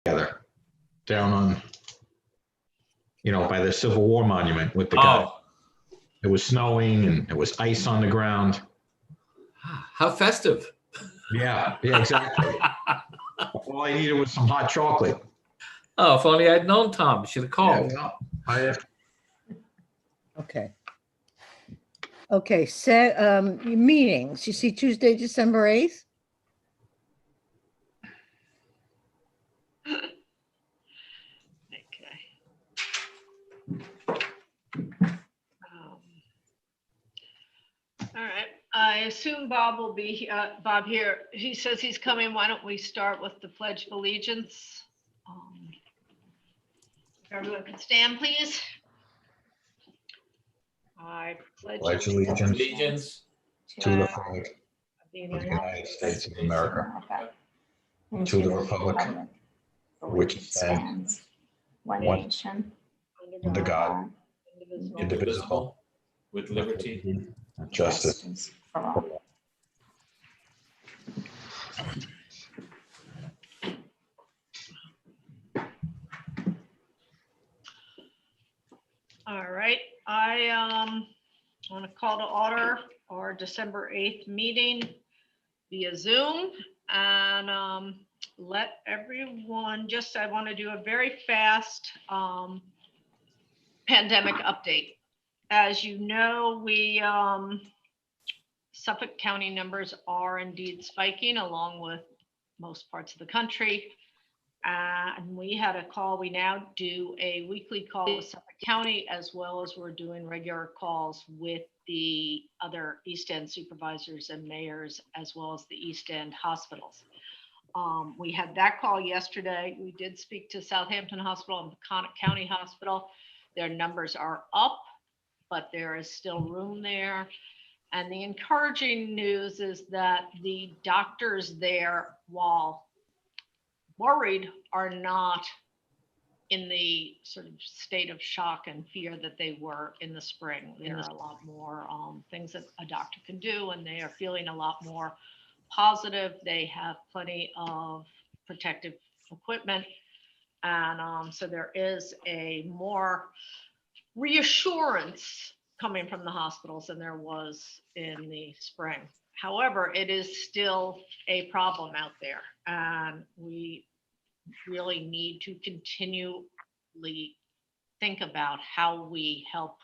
together down on, by the Civil War monument with the guy. Oh, It was snowing and there was ice on the ground. how festive. Yeah, exactly. All I needed was some hot chocolate. Oh, if only I'd known, Tom. Should have called. Yeah, well, Okay. Okay, meetings. You see Tuesday, December 8th? Okay. All right. I assume Bob will be, Bob here. He says he's coming. Why don't we start with the Pledge of Allegiance? If everyone could stand, please. I pledge allegiance Allegiance to the of flag the of the United United States of America, and to the republic for which it stands, one nation, under God, indivisible, with liberty. and justice for all. All right, I want to call to order our December 8th meeting via Zoom, and let everyone I want to do a very fast pandemic update. As you know, Suffolk County numbers are indeed spiking along with most parts of the country. And we had a call. We now do a weekly call with Suffolk County, as well as we're doing regular calls with the other East End supervisors and mayors, as well as the East End hospitals. We had that call yesterday. We did speak to Southampton Hospital and Peconic County Hospital. Their numbers are up, but there is still room there. And the encouraging news is that the doctors there, while worried, are not in the sort of state of shock and fear that they were in the spring. There are a lot more things that a doctor can do, and they are feeling a lot more positive. They have plenty of protective equipment. And so there is a more reassurance coming from the hospitals than there was in the spring. However, it is still a problem out there, and we really need to continually think about how we help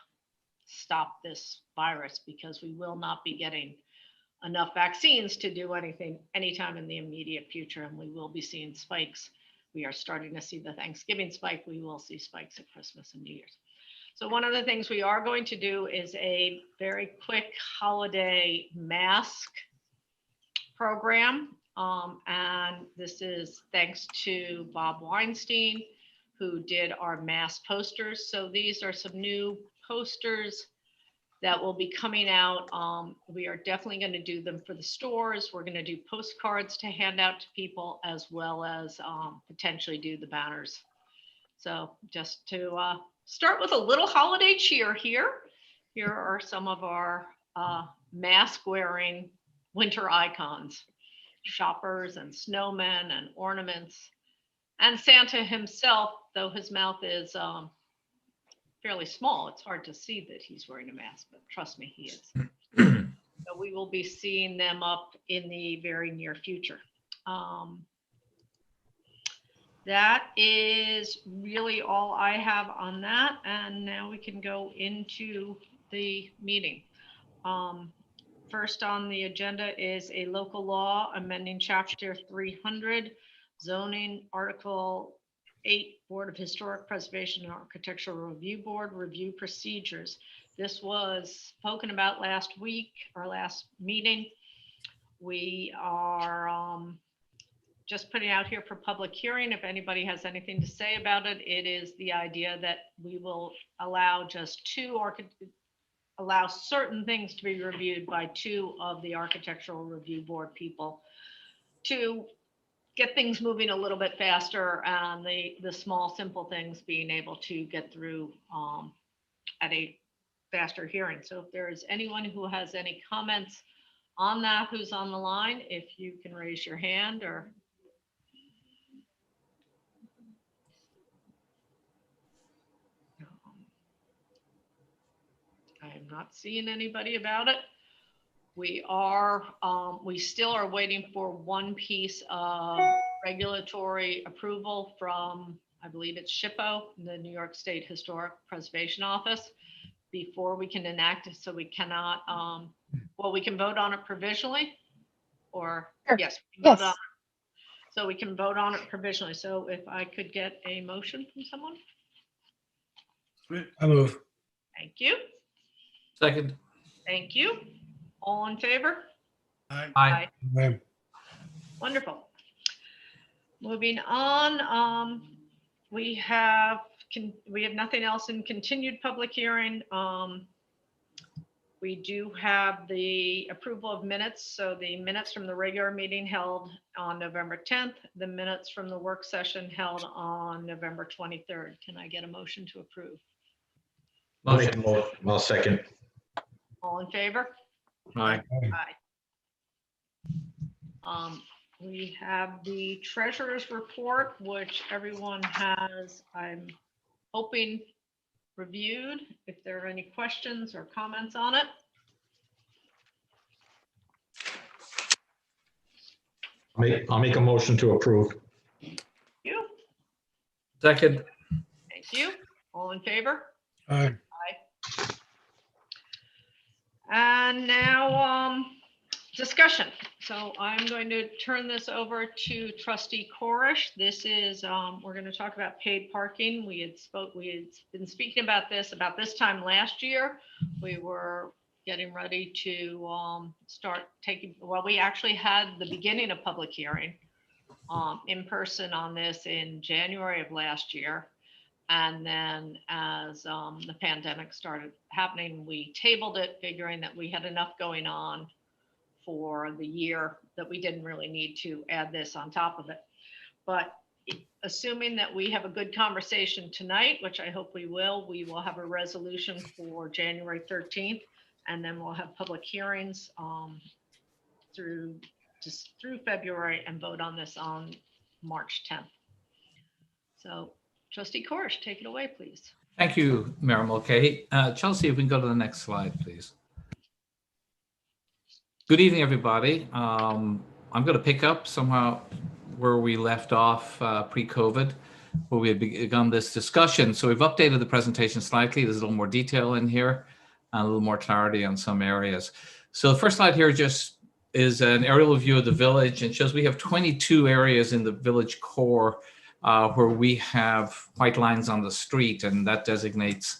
stop this virus, because we will not be getting enough vaccines to do anything anytime in the immediate future, and we will be seeing spikes. We are starting to see the Thanksgiving spike. We will see spikes at Christmas and New Year's. So one of the things we are going to do is a very quick holiday mask program. And this is thanks to Bob Weinstein, who did our mask posters. So these are some new posters that will be coming out. We are definitely going to do them for the stores. We're going to do postcards to hand out to people, as well as potentially do the banners. So just to start with a little holiday cheer here. Here are some of our mask wearing winter icons, shoppers and snowmen and ornaments. And Santa himself, though his mouth is fairly small, it's hard to see that he's wearing a mask, but trust me, he is. So we will be seeing them up in the very near future. That is really all I have on that. And now we can go into the meeting. First on the agenda is a local law amending Chapter 300, zoning, Article 8, Board of Historic Preservation and Architectural Review Board review procedures. This was spoken about last week, our last meeting. We are just putting out here for public hearing. If anybody has anything to say about it, it is the idea that we will allow allow certain things to be reviewed by 2 of the Architectural Review Board people to get things moving a little bit faster, and the small, simple things being able to get through at a faster hearing. So if there is anyone who has any comments on that, who's on the line, if you can raise your hand or I'm not seeing anybody about it. We still are waiting for one piece of regulatory approval from, I believe it's SHPO, the New York State Historic Preservation Office, before we can enact it. So we cannot, well, we can vote on it provisionally, or Sure. yes, we can vote Yes. on it. So we can vote on it provisionally. So if I could get a motion from someone? I move. Thank you. Second. Thank you. All in favor? Aye. Wonderful. Moving on, we have nothing else in continued public hearing. We do have the approval of minutes. So the minutes from the regular meeting held on November 10th, the minutes from the work session held on November 23rd. Can I get a motion to approve? Motion. Well, second. All in favor? Aye. Aye. We have the treasurer's report, which everyone has, I'm hoping, reviewed. If there are any questions or comments on it. I'll make a motion to approve. Thank you. Second. Thank you. All in favor? Aye. And now, discussion. So I'm going to turn this over to Trustee Corish. This is, we're going to talk about paid parking. We had been speaking about this time last year. We were getting ready to start taking, well, we actually had the beginning of public hearing in person on this in January of last year. And then as the pandemic started happening, we tabled it, figuring that we had enough going on for the year that we didn't really need to add this on top of it. But assuming that we have a good conversation tonight, which I hope we will have a resolution for January 13th, and then we'll have public hearings through February and vote on this on March 10th. So Trustee Corish, take it away, please. Thank you, Mayor Mulcahy. Chelsea, if we can go to the next slide, please. Good evening, everybody. I'm going to pick up somehow where we left off pre-COVID, where we had begun this discussion. So we've updated the presentation slightly. There's a little more detail in here and a little more clarity on some areas. So the first slide here just is an aerial view of the village, and shows we have 22 areas in the village core where we have white lines on the street, and that designates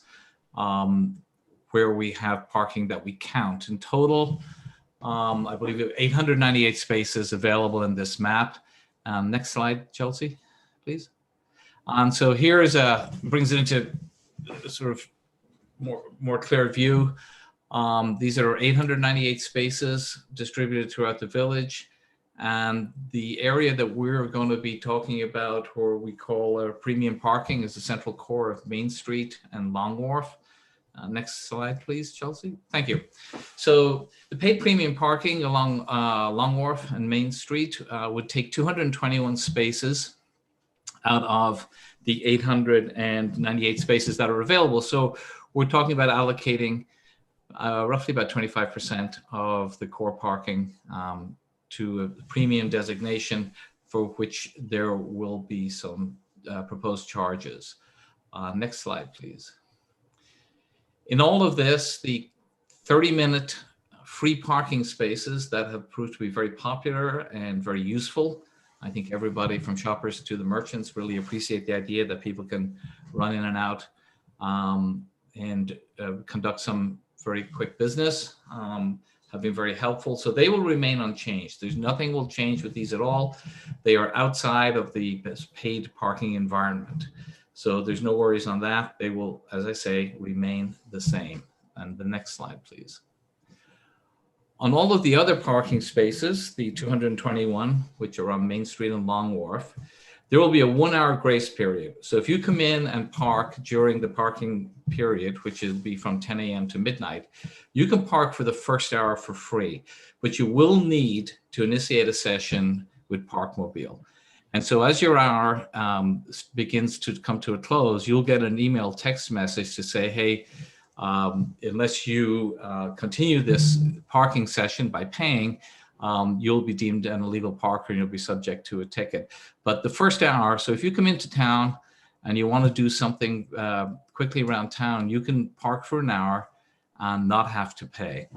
where we have parking that we count. In total, I believe 898 spaces available in this map. Next slide, Chelsea, please. So here is brings it into a sort of more clear view. These are 898 spaces distributed throughout the village. And the area that we're going to be talking about, where we call our premium parking, is the central core of Main Street and Long Wharf. Next slide, please, Chelsea. Thank you. So the paid premium parking along Long Wharf and Main Street would take 221 spaces out of the 898 spaces that are available. So we're talking about allocating roughly about 25% of the core parking to a premium designation, for which there will be some proposed charges. Next slide, please. In all of this, the 30-minute free parking spaces that have proved to be very popular and very useful. I think everybody from shoppers to the merchants really appreciate the idea that people can run in and out and conduct some very quick business. Have been very helpful. So they will remain unchanged. There's nothing will change with these at all. They are outside of the paid parking environment. So there's no worries on that. They will, as I say, remain the same. And the next slide, please. On all of the other parking spaces, the 221, which are on Main Street and Long Wharf, there will be a 1 hour grace period. So if you come in and park during the parking period, which will be from 10 a.m. to midnight, you can park for the first hour for free, but you will need to initiate a session with Parkmobile. And so as your hour begins to come to a close, you'll get an email text message to say, hey, Unless you continue this parking session by paying, you'll be deemed an illegal parker and you'll be subject to a ticket. But the first hour, so if you come into town and you want to do something quickly around town, you can park for an hour and not have to pay.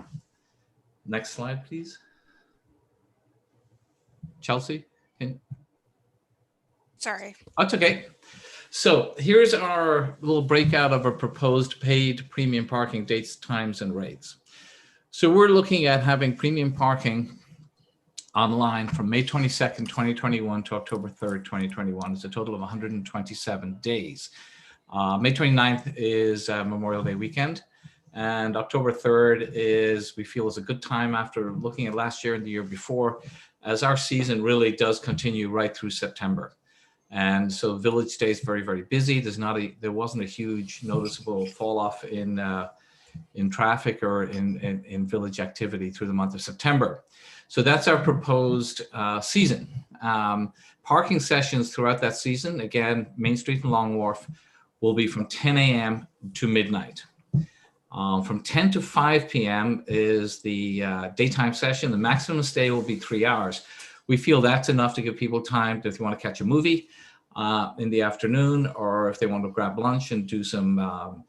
Next slide, please. Chelsea? Sorry. That's okay. So here's our little breakout of our proposed paid premium parking dates, times, and rates. So we're looking at having premium parking online from May 22nd, 2021 to October 3rd, 2021. It's a total of 127 days. May 29th is Memorial Day weekend, and October 3rd is, we feel, is a good time after looking at last year and the year before, as our season really does continue right through September. And so Village stays very, very busy. There wasn't a huge noticeable fall off in traffic or in Village activity through the month of September. So that's our proposed season. Parking sessions throughout that season, again, Main Street and Long Wharf, will be from 10 a.m. to midnight. From 10 to 5 p.m. is the daytime session. The maximum stay will be 3 hours. We feel that's enough to give people time to, if you want to catch a movie in the afternoon, or if they want to grab lunch and do some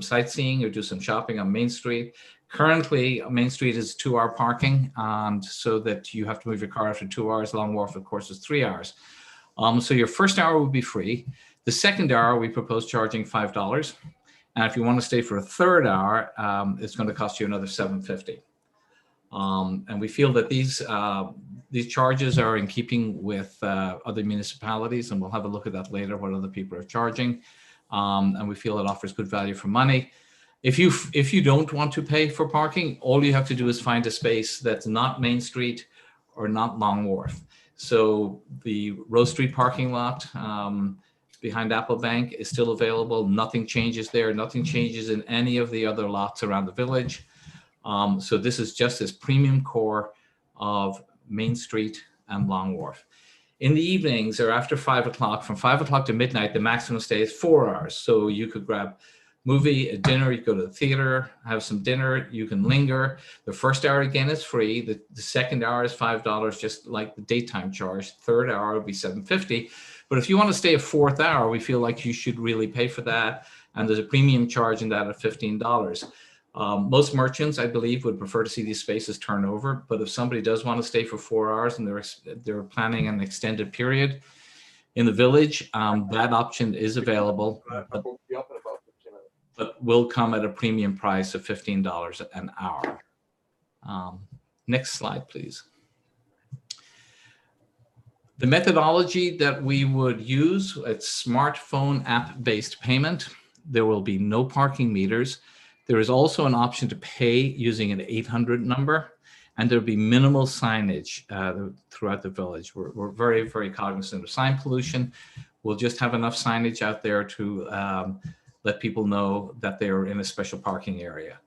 sightseeing or do some shopping on Main Street. Currently, Main Street is 2-hour parking, and so that you have to move your car after 2 hours. Long Wharf, of course, is 3 hours. So your first hour will be free. The second hour, we propose charging $5. And if you want to stay for a third hour, it's going to cost you another $7.50. And we feel that these charges are in keeping with other municipalities, and we'll have a look at that later, what other people are charging. And we feel it offers good value for money. If you don't want to pay for parking, all you have to do is find a space that's not Main Street or not Long Wharf. So the Rose Street parking lot behind Apple Bank is still available. Nothing changes there. Nothing changes in any of the other lots around the Village. So this is just this premium core of Main Street and Long Wharf. In the evenings or after 5 o'clock, from 5 o'clock to midnight, the maximum stay is 4 hours. So you could grab movie, a dinner, you go to the theater, have some dinner, you can linger. The first hour again is free. The second hour is $5, just like the daytime charge. Third hour would be $7.50. But if you want to stay a fourth hour, we feel like you should really pay for that. And there's a premium charge in that of $15. Most merchants, I believe, would prefer to see these spaces turn over. But if somebody does want to stay for 4 hours and they're planning an extended period in the Village, that option is available, but will come at a premium price of $15 an hour. Next slide, please. The methodology that we would use, it's smartphone app-based payment. There will be no parking meters. There is also an option to pay using an 800 number, and there'll be minimal signage throughout the Village. We're very, very cognizant of sign pollution. We'll just have enough signage out there to let people know that they're in a special parking area.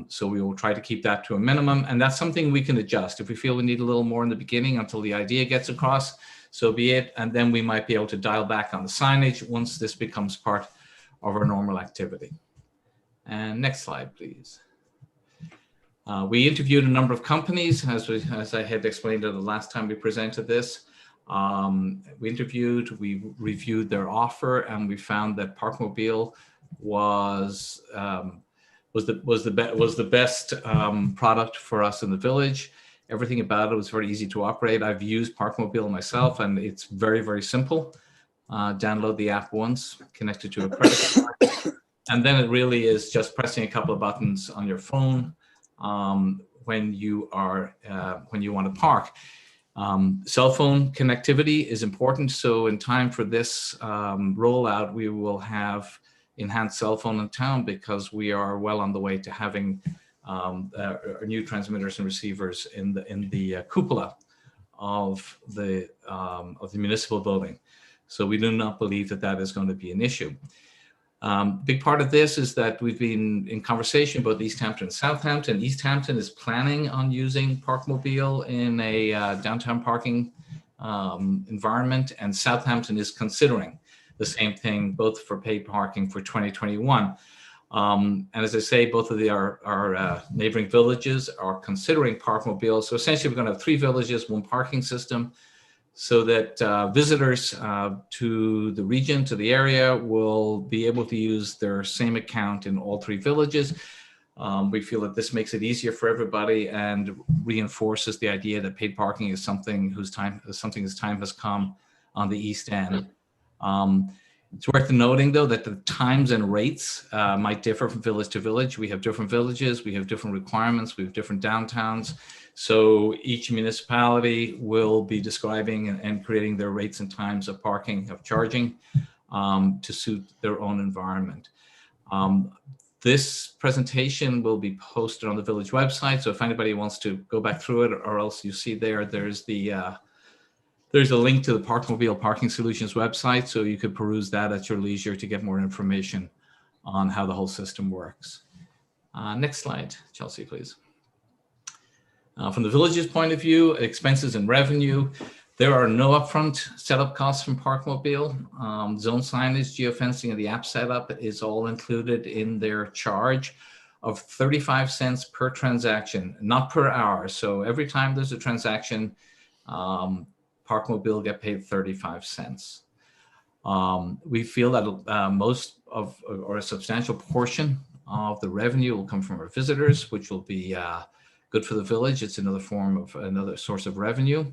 So we will try to keep that to a minimum, and that's something we can adjust. If we feel we need a little more in the beginning until the idea gets across, so be it, and then we might be able to dial back on the signage once this becomes part of our normal activity. And next slide, please. We interviewed a number of companies, as I had explained the last time we presented this. We reviewed their offer, and we found that Parkmobile was the best product for us in the Village. Everything about it was very easy to operate. I've used Parkmobile myself, and it's very, very simple. Download the app once, connect it to a credit card, and then it really is just pressing a couple of buttons on your phone when you want to park. Cell phone connectivity is important. So in time for this rollout, we will have enhanced cell phone in town, because we are well on the way to having our new transmitters and receivers in the cupola of the municipal building. So we do not believe that that is going to be an issue. Big part of this is that we've been in conversation about East Hampton and Southampton. East Hampton is planning on using Parkmobile in a downtown parking environment, and Southampton is considering the same thing, both for paid parking for 2021. And as I say, both of our neighboring villages are considering parkmobile. So essentially, we're going to have 3 villages, 1 parking system, so that visitors to the region, to the area, will be able to use their same account in all 3 villages. We feel that this makes it easier for everybody and reinforces the idea that paid parking is something whose time has come on the East End. It's worth noting, though, that the times and rates might differ from village to village. We have different villages, we have different requirements, we have different downtowns. So each municipality will be describing and creating their rates and times of parking, of charging, to suit their own environment. This presentation will be posted on the village website. So if anybody wants to go back through it, or else you see there's a link to the Parkmobile Parking Solutions website, so you could peruse that at your leisure to get more information on how the whole system works. Next slide, Chelsea, please. From the village's point of view, expenses and revenue, there are no upfront setup costs from Parkmobile. Zone signage, geofencing, and the app setup is all included in their charge of 35 cents per transaction, not per hour. So every time there's a transaction, Parkmobile get paid 35 cents. We feel that most of, or a substantial portion of the revenue will come from our visitors, which will be good for the village. It's another source of revenue.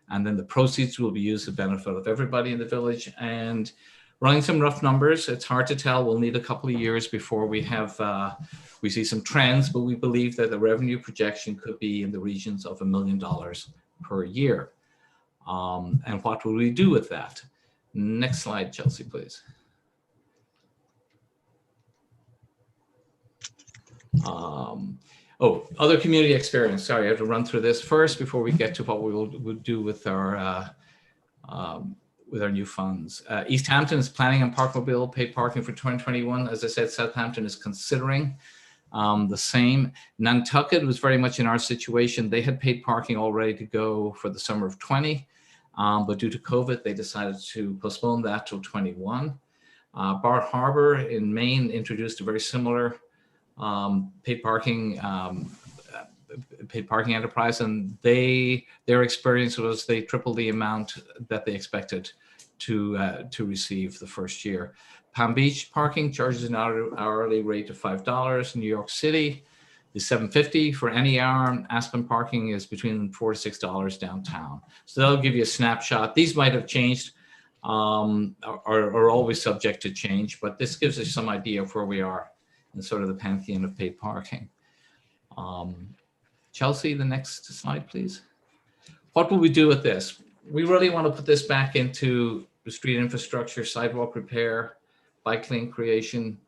And then the proceeds will be used to benefit of everybody in the village. And running some rough numbers, it's hard to tell. We'll need a couple of years before we see some trends, but we believe that the revenue projection could be in the regions of $1 million per year. And what will we do with that? Next slide, Chelsea, please. Other community experience. Sorry, I have to run through this first before we get to what we'll do with our new funds. East Hampton is planning on Parkmobile paid parking for 2021. As I said, Southampton is considering the same. Nantucket was very much in our situation. They had paid parking all ready to go for the summer of 20. But due to COVID, they decided to postpone that till 21. Bar Harbor in Maine introduced a very similar paid parking enterprise, and their experience was they tripled the amount that they expected to receive the first year. Palm Beach parking charges an hourly rate of $5. New York City is $7.50 for any hour. Aspen parking is between $4 to $6 downtown. So that'll give you a snapshot. These might have changed, are always subject to change, but this gives us some idea of where we are in sort of the pantheon of paid parking. Chelsea, the next slide, please. What will we do with this? We really want to put this back into the street infrastructure, sidewalk repair, bike lane creation,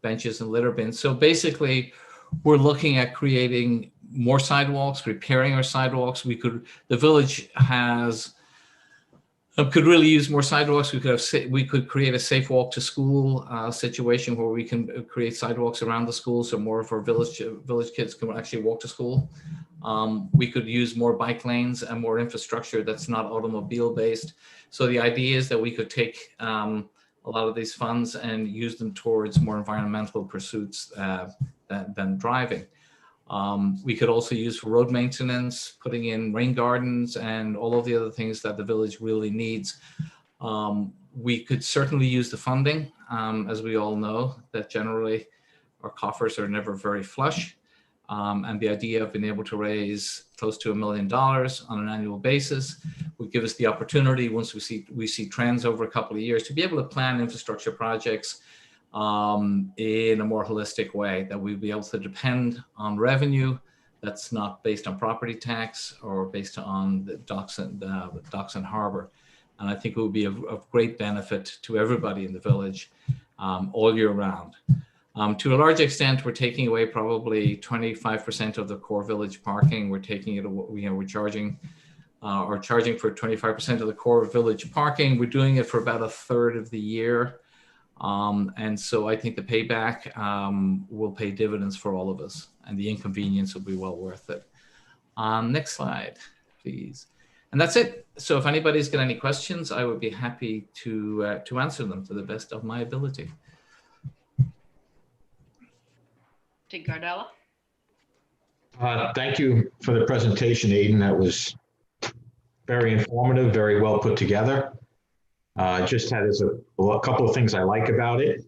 benches and litter bins. So basically, we're looking at creating more sidewalks, repairing our sidewalks. The village could really use more sidewalks. We could create a safe walk to school situation where we can create sidewalks around the school, so more of our village kids can actually walk to school. We could use more bike lanes and more infrastructure that's not automobile based. So the idea is that we could take a lot of these funds and use them towards more environmental pursuits than driving. We could also use for road maintenance, putting in rain gardens and all of the other things that the village really needs. We could certainly use the funding. As we all know, that generally our coffers are never very flush. And the idea of being able to raise close to $1 million on an annual basis would give us the opportunity, once we see trends over a couple of years, to be able to plan infrastructure projects in a more holistic way, that we'd be able to depend on revenue that's not based on property tax or based on the docks and harbor. And I think it would be of great benefit to everybody in the village all year round. To a large extent, we're taking away probably 25% of the core village parking. We're taking it, we're charging for 25% of the core village parking. We're doing it for about a third of the year. And so I think the payback will pay dividends for all of us, and the inconvenience will be well worth it. Next slide, please. And that's it. So if anybody's got any questions, I would be happy to answer them to the best of my ability. Gardella? Thank you for the presentation, Aiden. That was very informative, very well put together. Just had a couple of things I like about it.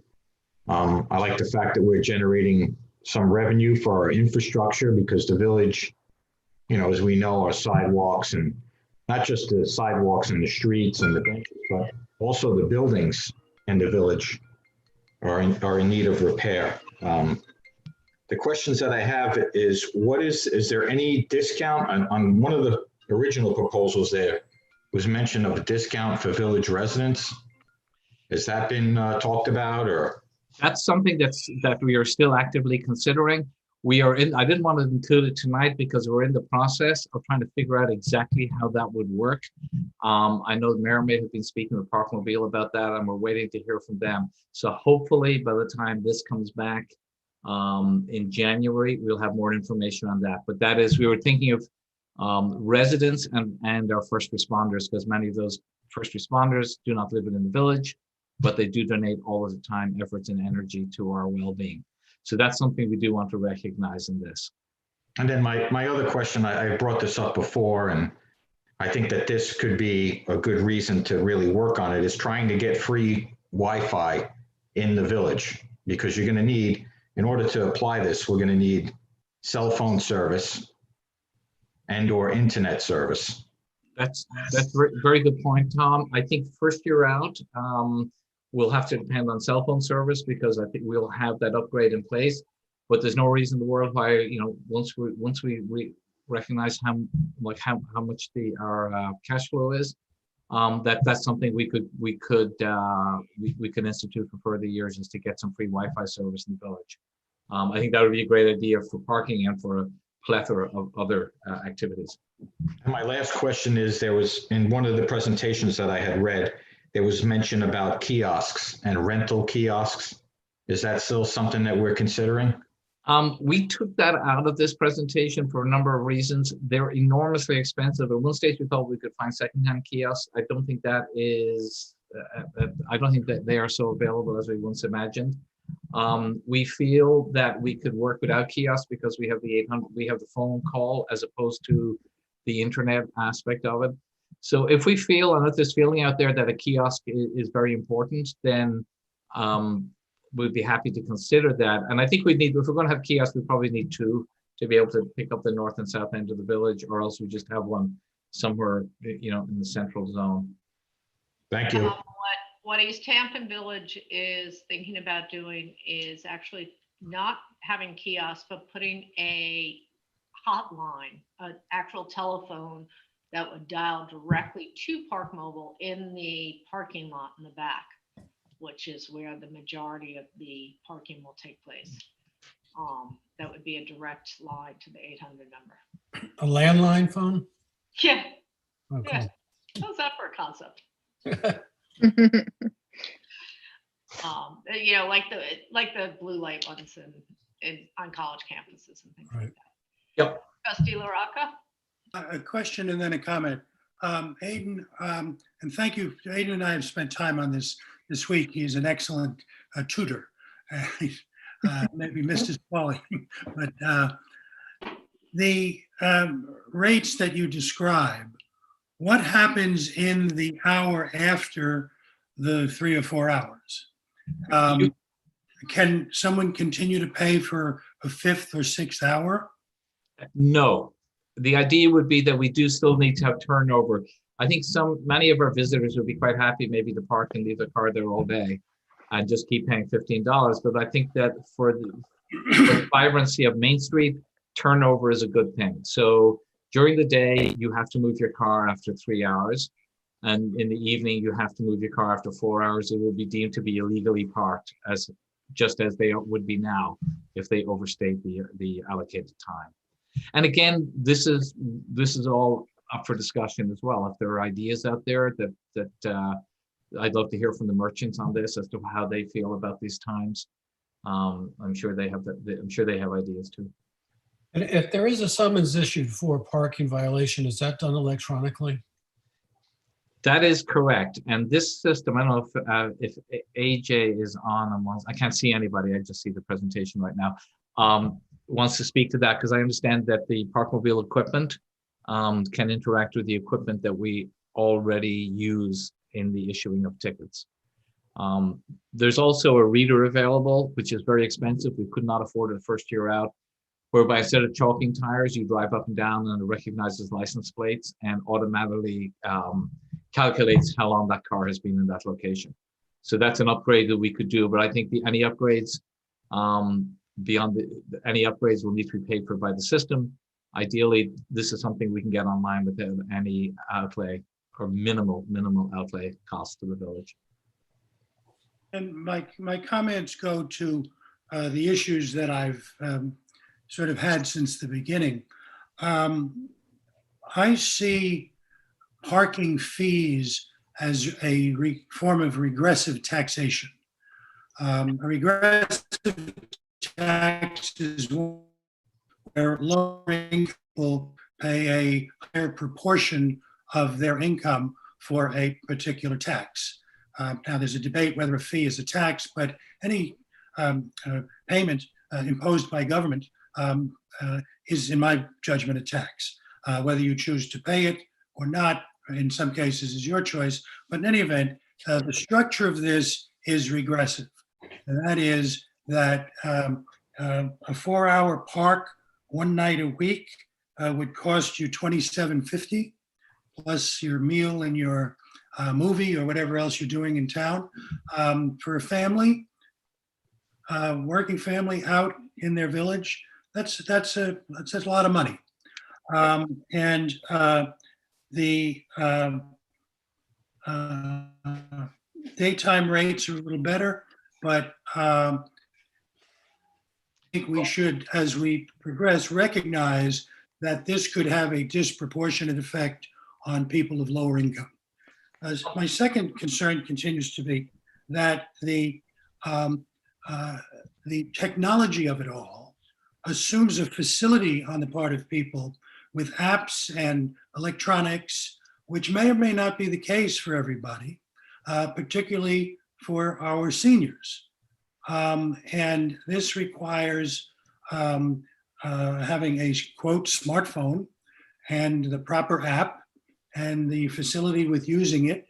I like the fact that we're generating some revenue for our infrastructure because the village, as we know, our sidewalks and not just the sidewalks and the streets and the benches, but also the buildings in the village are in need of repair. The questions that I have is there any discount on one of the original proposals there was mention of a discount for village residents? Has that been talked about or? That's something that we are still actively considering. I didn't want to include it tonight because we're in the process of trying to figure out exactly how that would work. I know the mayor may have been speaking with Parkmobile about that, and we're waiting to hear from them. So hopefully by the time this comes back in January, we'll have more information on that. But that is, we were thinking of residents and our first responders, because many of those first responders do not live in the village, but they do donate all of the time, efforts, and energy to our well-being. So that's something we do want to recognize in this. And then my other question, I brought this up before, and I think that this could be a good reason to really work on it, is trying to get free Wi-Fi in the village, because you're going to need, in order to apply this, we're going to need cell phone service and or internet service. That's very good point, Tom. I think first year out, we'll have to depend on cell phone service because I think we'll have that upgrade in place. But there's no reason in the world why, once we recognize how much our cash flow is, that's something we could institute for further years, is to get some free Wi-Fi service in the village. I think that would be a great idea for parking and for a plethora of other activities. And my last question is, there was, in one of the presentations that I had read, there was mention about kiosks and rental kiosks. Is that still something that we're considering? We took that out of this presentation for a number of reasons. They're enormously expensive. At one stage, we thought we could find secondhand kiosks. I don't think that they are so available as we once imagined. We feel that we could work without kiosks because we have the phone call as opposed to the internet aspect of it. So if we feel, and if there's feeling out there that a kiosk is very important, then we'd be happy to consider that. And I think if we're going to have kiosks, we probably need two to be able to pick up the north and south end of the village, or else we just have one somewhere, in the central zone. Thank you. What East Hampton Village is thinking about doing is actually not having kiosks, but putting a hotline, an actual telephone that would dial directly to Park Mobile in the parking lot in the back, which is where the majority of the parking will take place. That would be a direct line to the 800 number. A landline phone? Yeah. Okay. Yeah. How's that for a concept? Like the blue light ones on college campuses and things like that. Yep. Trustee LaRocca? A question and then a comment. Aiden, and thank you. Aiden and I have spent time on this week. He is an excellent tutor. Maybe missed his quality, but the rates that you describe, what happens in the hour after the 3 or 4 hours? Can someone continue to pay for a fifth or sixth hour? No. The idea would be that we do still need to have turnover. I think many of our visitors would be quite happy maybe to park and leave their car there all day and just keep paying $15. But I think that for the vibrancy of Main Street, turnover is a good thing. So during the day, you have to move your car after 3 hours. And in the evening, you have to move your car after 4 hours. It will be deemed to be illegally parked, just as they would be now if they overstayed the allocated time. And again, this is all up for discussion as well. If there are ideas out there that I'd love to hear from the merchants on this as to how they feel about these times. I'm sure they have ideas too. And if there is a summons issued for a parking violation, is that done electronically? That is correct. And this system, I don't know if AJ is on. I can't see anybody. I just see the presentation right now. wants to speak to that, because I understand that the Parkmobile equipment can interact with the equipment that we already use in the issuing of tickets. There's also a reader available, which is very expensive. We could not afford it the first year out, whereby instead of chalking tires, you drive up and down and it recognizes license plates and automatically calculates how long that car has been in that location. So that's an upgrade that we could do, but I think any upgrades beyond any upgrades will need to be paid for by the system. Ideally, this is something we can get online without any outlay or minimal outlay cost to the village. And my comments go to the issues that I've sort of had since the beginning. I see parking fees as a form of regressive taxation. A regressive tax is where lower income people pay a higher proportion of their income for a particular tax. Now, there's a debate whether a fee is a tax, but any payment imposed by government is, in my judgment, a tax. Whether you choose to pay it or not, in some cases, is your choice. But in any event, the structure of this is regressive. And that is that a 4-hour park one night a week would cost you $27.50 plus your meal and your movie or whatever else you're doing in town. For a family, working family out in their village, that's a lot of money. The daytime rates are a little better, but I think we should, as we progress, recognize that this could have a disproportionate effect on people of lower income. My second concern continues to be that the technology of it all assumes a facility on the part of people with apps and electronics, which may or may not be the case for everybody, particularly for our seniors. And this requires having a, quote, smartphone and the proper app and the facility with using it.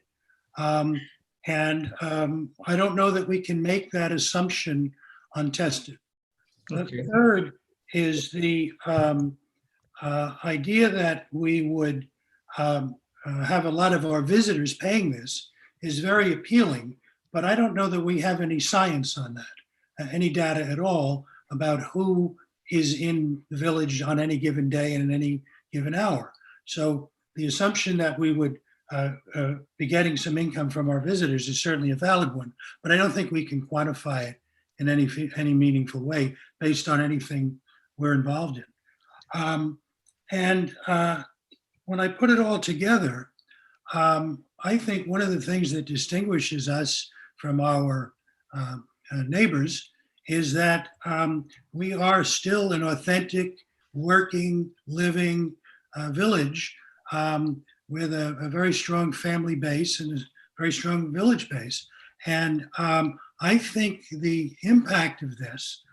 I don't know that we can make that assumption untested. Okay. The third is the idea that we would have a lot of our visitors paying this is very appealing, but I don't know that we have any science on that, any data at all about who is in the village on any given day and in any given hour. So the assumption that we would be getting some income from our visitors is certainly a valid one, but I don't think we can quantify it in any meaningful way based on anything we're involved in. When I put it all together, I think one of the things that distinguishes us from our neighbors is that we are still an authentic, working, living village with a very strong family base and a very strong village base. And I think the impact of this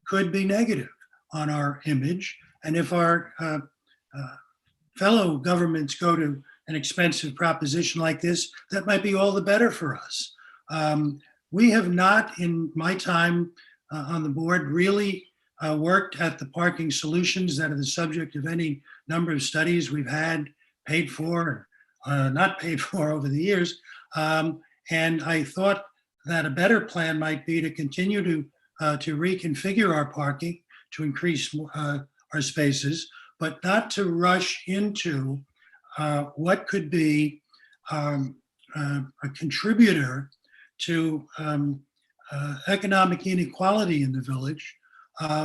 could be negative on our image. And if our fellow governments go to an expensive proposition like this, that might be all the better for us. We have not, in my time on the board, really worked at the parking solutions that are the subject of any number of studies we've had paid for, not paid for over the years. And I thought that a better plan might be to continue to reconfigure our parking to increase our spaces, but not to rush into what could be a contributor to economic inequality in the village,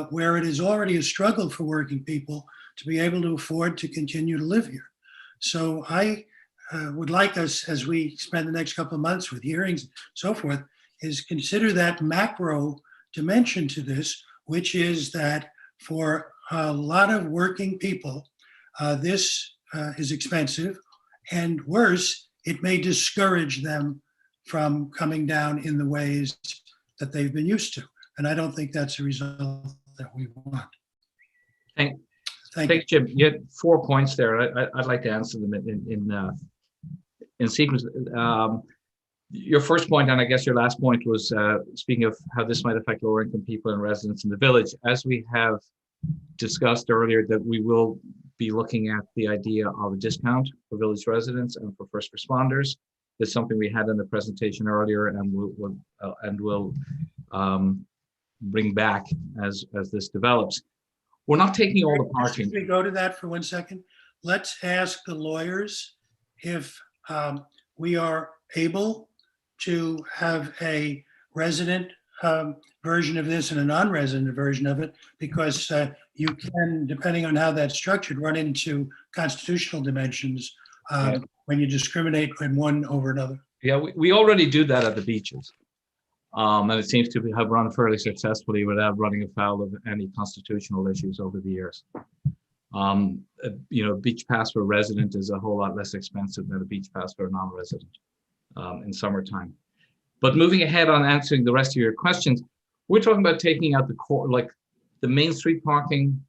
where it is already a struggle for working people to be able to afford to continue to live here. So I would like us, as we spend the next couple of months with hearings and so forth, is consider that macro dimension to this, which is that for a lot of working people, this is expensive, and worse, it may discourage them from coming down in the ways that they've been used to. and I don't think that's a result that we want. Thank you. Thanks, Jim. You had 4 points there. I'd like to answer them in sequence. Your first point, and I guess your last point, was speaking of how this might affect lower income people and residents in the village. As we have discussed earlier, that we will be looking at the idea of a discount for village residents and for first responders. It's something we had in the presentation earlier, and we'll bring back as this develops. We're not taking all the parking. If we go to that for 1 second, let's ask the lawyers if we are able to have a resident version of this and a non-resident version of it, because you can, depending on how that's structured, run into constitutional dimensions when you discriminate in one over another. Yeah, we already do that at the beaches. And it seems to have run fairly successfully without running afoul of any constitutional issues over the years. Beach pass for a resident is a whole lot less expensive than a beach pass for a non-resident in summertime. But moving ahead on answering the rest of your questions, we're talking about taking out the core, like the Main Street parking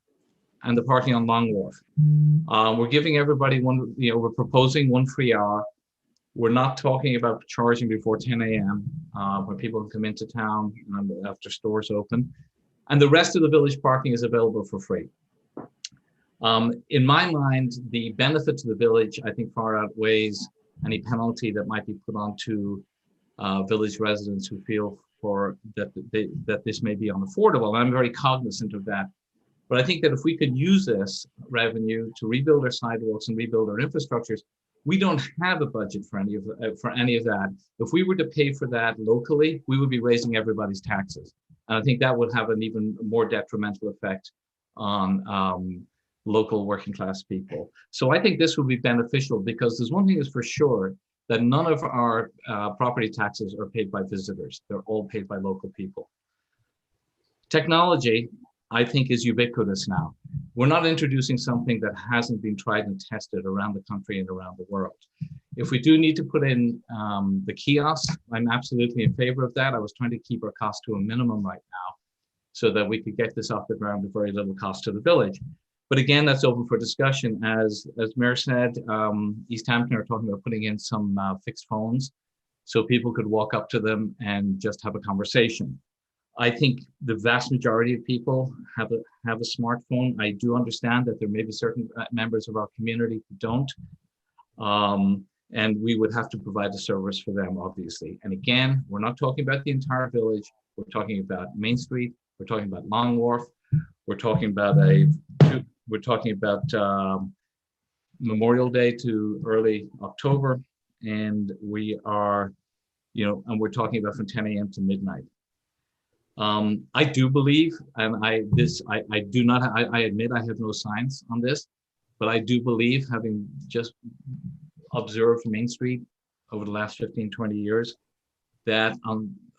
and the parking on Long Wharf. We're giving everybody one, we're proposing 1 free hour. We're not talking about charging before 10 a.m. When people come into town after stores open. And the rest of the village parking is available for free. In my mind, the benefit to the village, I think, far outweighs any penalty that might be put onto village residents who feel that this may be unaffordable. And I'm very cognizant of that. But I think that if we could use this revenue to rebuild our sidewalks and rebuild our infrastructures, we don't have a budget for any of that. If we were to pay for that locally, we would be raising everybody's taxes. And I think that would have an even more detrimental effect on local working class people. So I think this would be beneficial, because there's one thing that's for sure, that none of our property taxes are paid by visitors. They're all paid by local people. Technology, I think, is ubiquitous now. We're not introducing something that hasn't been tried and tested around the country and around the world. If we do need to put in the kiosks, I'm absolutely in favor of that. I was trying to keep our cost to a minimum right now so that we could get this off the ground with very little cost to the village. But again, that's open for discussion. As Mayor said, East Hampton are talking about putting in some fixed phones so people could walk up to them and just have a conversation. I think the vast majority of people have a smartphone. I do understand that there may be certain members of our community who don't. And we would have to provide a service for them, obviously. And again, we're not talking about the entire village. We're talking about Main Street. We're talking about Long Wharf. We're talking about Memorial Day to early October. And we are, and we're talking about from 10 a.m. to midnight. I do believe, and I admit I have no science on this, but I do believe, having just observed Main Street over the last 15, 20 years, that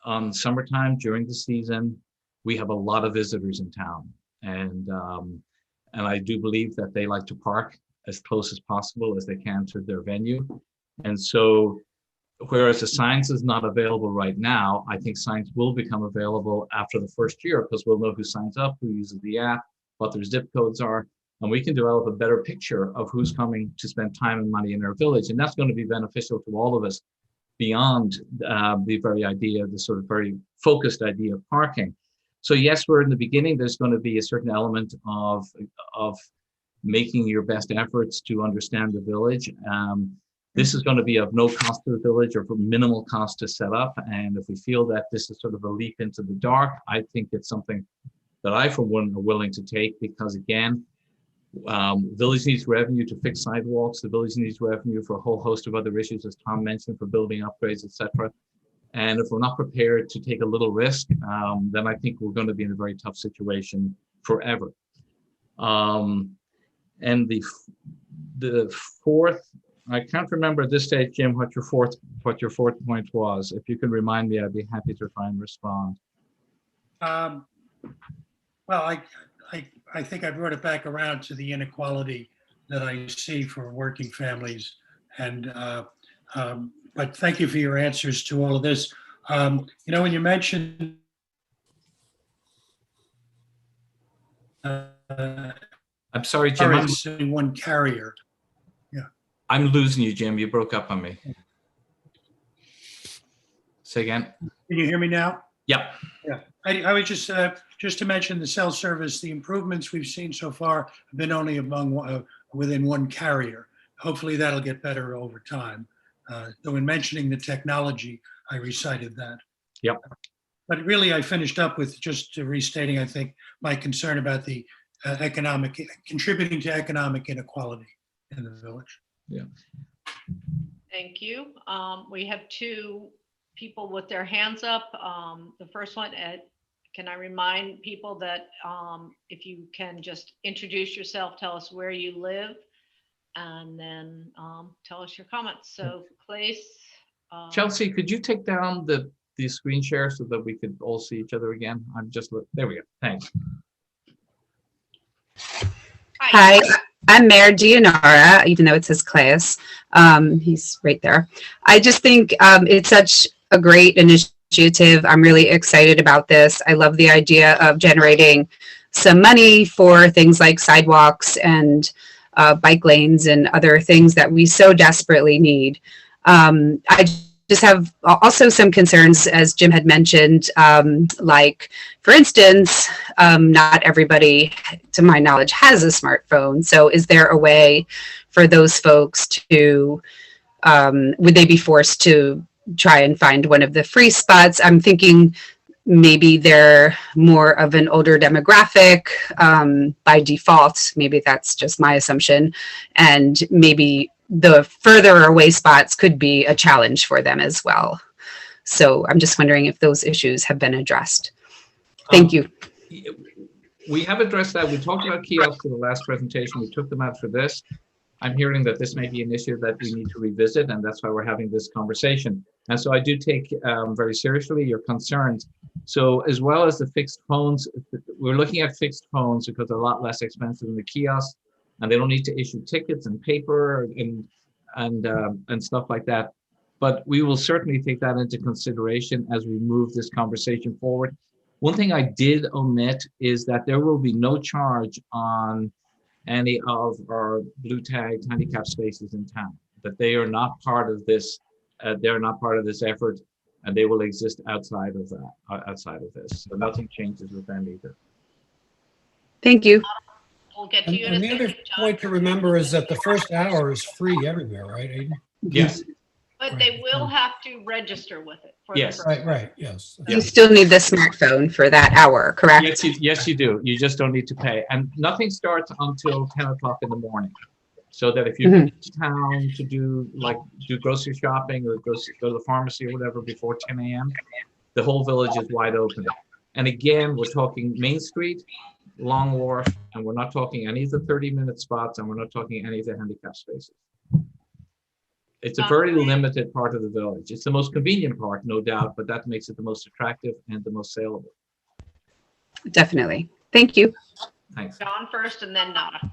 on summertime during the season, we have a lot of visitors in town. And I do believe that they like to park as close as possible as they can to their venue. And so, whereas the science is not available right now, I think science will become available after the first year, because we'll know who signs up, who uses the app, what their zip codes are, and we can develop a better picture of who's coming to spend time and money in our village. And that's going to be beneficial to all of us beyond the very idea, the sort of very focused idea of parking. So yes, we're in the beginning. There's going to be a certain element of making your best efforts to understand the village. This is going to be of no cost to the village, or for minimal cost to set up. And if we feel that this is sort of a leap into the dark, I think it's something that I, for one, are willing to take, because again, village needs revenue to fix sidewalks. The village needs revenue for a whole host of other issues, as Tom mentioned, for building upgrades, etc. And if we're not prepared to take a little risk, then I think we're going to be in a very tough situation forever. And the fourth, I can't remember at this stage, Jim, what your fourth point was. If you can remind me, I'd be happy to try and respond. Well, I think I brought it back around to the inequality that I see for working families. And but thank you for your answers to all of this. When you mentioned I'm sorry, Jim. it's one carrier. I'm losing you, Jim. You broke up on me. Say again. Can you hear me now? Yeah. Yeah, I was just to mention the cell service, the improvements we've seen so far have been only within one carrier. Hopefully that'll get better over time. So in mentioning the technology, I recited that. Yep. But really, I finished up with just restating, I think, my concern about the contributing to economic inequality in the village. Yeah. Thank you. We have two people with their hands up. The first one, Ed, can I remind people that if you can just introduce yourself, tell us where you live, and then tell us your comments. So Clace. Chelsea, could you take down the screen share so that we could all see each other again? There we go. Thanks. Hi, I'm Mayor Gianara, even though it says class. He's right there. I just think it's such a great initiative. I'm really excited about this. I love the idea of generating some money for things like sidewalks and bike lanes and other things that we so desperately need. I just have also some concerns, as Jim had mentioned, like, for instance, not everybody, to my knowledge, has a smartphone. So is there a way for those folks to, would they be forced to try and find one of the free spots? I'm thinking maybe they're more of an older demographic by default. Maybe that's just my assumption. And maybe the further away spots could be a challenge for them as well. So I'm just wondering if those issues have been addressed. Thank you. We have addressed that. We talked about kiosks in the last presentation. We took them out for this. I'm hearing that this may be an issue that we need to revisit, and that's why we're having this conversation. And so I do take very seriously your concerns. So as well as the fixed phones, we're looking at fixed phones because they're a lot less expensive than the kiosks, and they don't need to issue tickets and paper and stuff like that. But we will certainly take that into consideration as we move this conversation forward. One thing I did omit is that there will be no charge on any of our blue tagged handicap spaces in town, that they are not part of this. They're not part of this effort, and they will exist outside of that, outside of this. So nothing changes with them either. Thank you. We'll get to you in a And the other second, John. point to remember is that the first hour is free everywhere, right, Aiden? Yes. But they will have to register with it. For the Yes. first Right, yes. You still need the smartphone for that hour, correct? Yes, you do. You just don't need to pay. And nothing starts until 10 o'clock in the morning. So that if you're in town to do grocery shopping or go to the pharmacy or whatever before 10 a.m., the whole village is wide open. And again, we're talking Main Street, Long Wharf, and we're not talking any of the 30-minute spots, and we're not talking any of the handicap spaces. It's a very limited part of the village. It's the most convenient part, no doubt, but that makes it the most attractive and the most saleable. Definitely. Thank you. Thanks. John first and then Nada.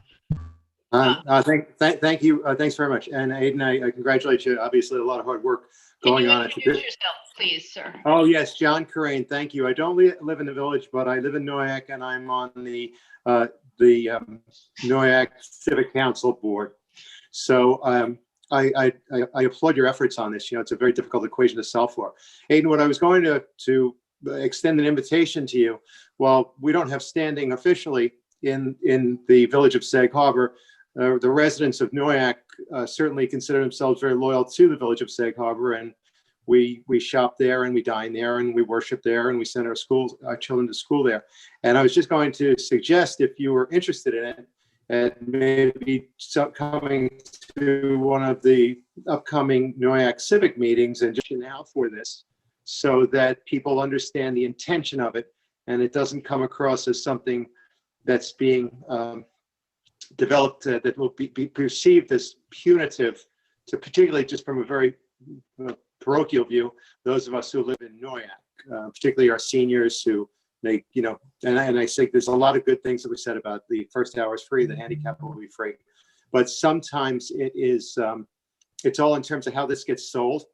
Thank you. Thanks very much. And Aiden, I congratulate you. Obviously, a lot of hard work going on. Introduce yourself, please, sir. Oh, yes, John Corain. Thank you. I don't live in the village, but I live in Noyak, and I'm on the Noyak Civic Council Board. So I applaud your efforts on this. You know, it's a very difficult equation to solve for. Aiden, what I was going to extend an invitation to you. While we don't have standing officially in the village of Sag Harbor, the residents of Noyak certainly consider themselves very loyal to the village of Sag Harbor, and we shop there and we dine there and we worship there and we send our children to school there. And I was just going to suggest, if you were interested in it, and maybe coming to one of the upcoming Noyak civic meetings and just now for this, so that people understand the intention of it and it doesn't come across as something that's being developed that will be perceived as punitive to, particularly just from a very parochial view, those of us who live in Noyak, particularly our seniors who and I think there's a lot of good things that we said about the first hour is free, the handicap will be free, but sometimes it is, it's all in terms of how this gets sold.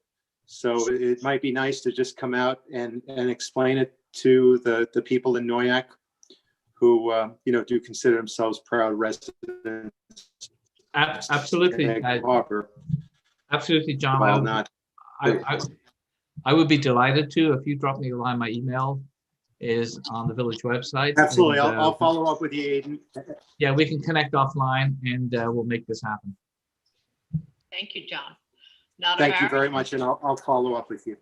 So it might be nice to just come out and explain it to the people in Noyak who, do consider themselves proud residents. Absolutely. Sag Harbor, Absolutely, John. while not. I would be delighted to if you drop me a line. My email is on the village website. Absolutely. And, I'll follow up with you, Aiden. yeah, we can connect offline and we'll make this happen. Thank you, John. Nada Thank you Barry? very much, and I'll follow up with you.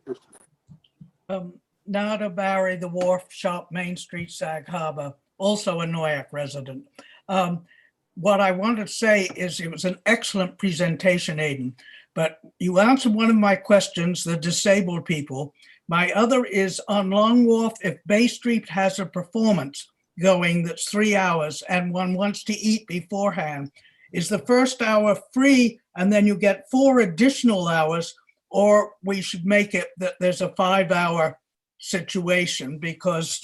Nada Barry, the Wharf Shop, Main Street, Sag Harbor, also a Noyak resident. What I want to say is it was an excellent presentation, Aiden, but you answered one of my questions, the disabled people. My other is on Long Wharf, if Bay Street has a performance going that's 3 hours and one wants to eat beforehand, is the first hour free and then you get 4 additional hours, or we should make it that there's a 5-hour situation because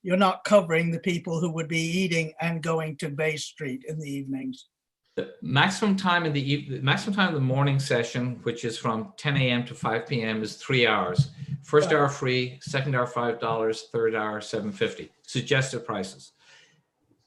you're not covering the people who would be eating and going to Bay Street in the evenings. The maximum time in the morning session, which is from 10 a.m. to 5 p.m. is 3 hours. First hour free, second hour $5, third hour $7.50. Suggested prices.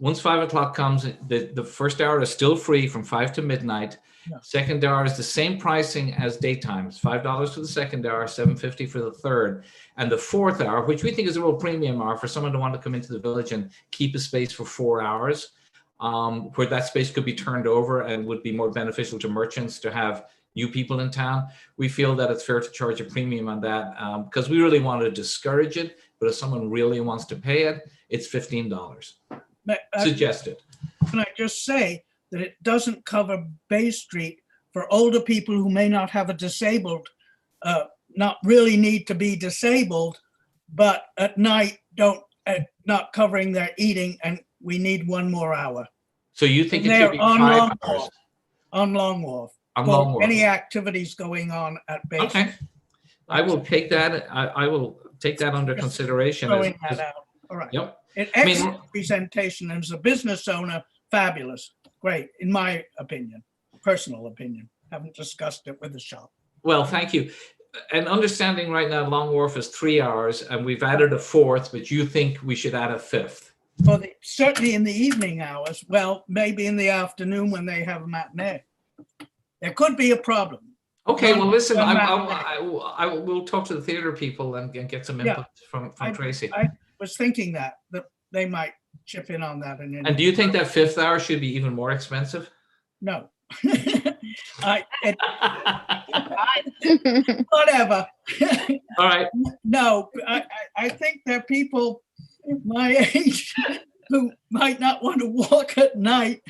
Once 5 o'clock comes, the first hour is still free from 5 to midnight. Yeah. Second hour is the same pricing as daytime. It's $5 for the second hour, $7.50 for the third. And the fourth hour, which we think is a real premium hour for someone to want to come into the village and keep a space for 4 hours, where that space could be turned over and would be more beneficial to merchants to have new people in town. We feel that it's fair to charge a premium on that because we really want to discourage it. But if someone really wants to pay it, it's $15. Suggested. Can I just say that it doesn't cover Bay Street for older people who may not have a disabled, not really need to be disabled, but at night not covering their eating, and we need 1 more hour. So you think And it should they're be on 5 Long hours? Wharf. On Long Wharf. On For Long Wharf. any activities going on at Bay Street. Okay. I will take that. I will take that under consideration. Throwing that out. All right. Yep. An I mean- excellent presentation. As a business owner, fabulous. Great, in my opinion, personal opinion. Haven't discussed it with the shop. Well, thank you. And understanding right now, Long Wharf is 3 hours and we've added a 4th, but you think we should add a 5th? Well, certainly in the evening hours. Well, maybe in the afternoon when they have a matinee. There could be a problem. Okay, well, listen, One I will talk to the theater people and get some input from Tracy. I was thinking that they might chip in on that. And do you think that 5th hour should be even more expensive? No. Whatever. All right. No, I think there are people my age who might not want to walk at night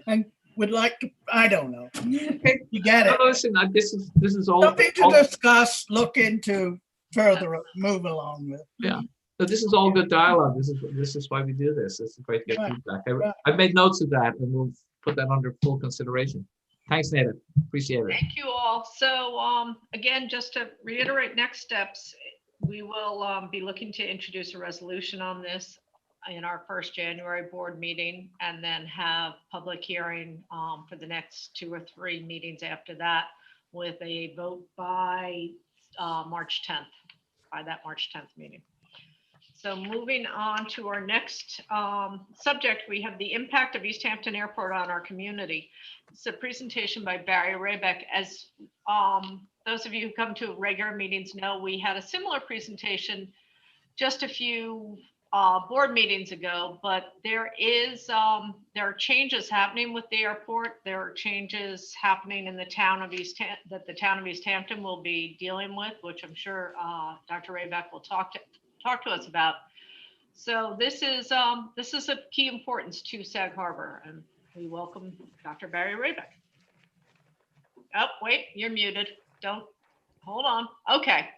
and would like to, I don't know. You get it. No, listen, this is all. Something to discuss, look into, further move along with. Yeah. So this is all good dialogue. This is why we do this. This is great to get Right. feedback. I've made notes of that and we'll put that under full consideration. Thanks, Nathan. Appreciate it. Thank you all. So again, just to reiterate next steps, we will be looking to introduce a resolution on this in our first January board meeting, and then have public hearing for the next 2 or 3 meetings after that, with a vote by March 10th, by that March 10th meeting. So moving on to our next subject, we have the impact of East Hampton Airport on our community. It's a presentation by Barry Raybeck. As those of you who come to regular meetings know, we had a similar presentation just a few board meetings ago, but there are changes happening with the airport. There are changes happening in the town of that the town of East Hampton will be dealing with, which I'm sure Dr. Raybeck will talk to us about. So this is of key importance to Sag Harbor, and we welcome Dr. Barry Raybeck. Oh, wait, you're muted. Don't, hold on. Okay,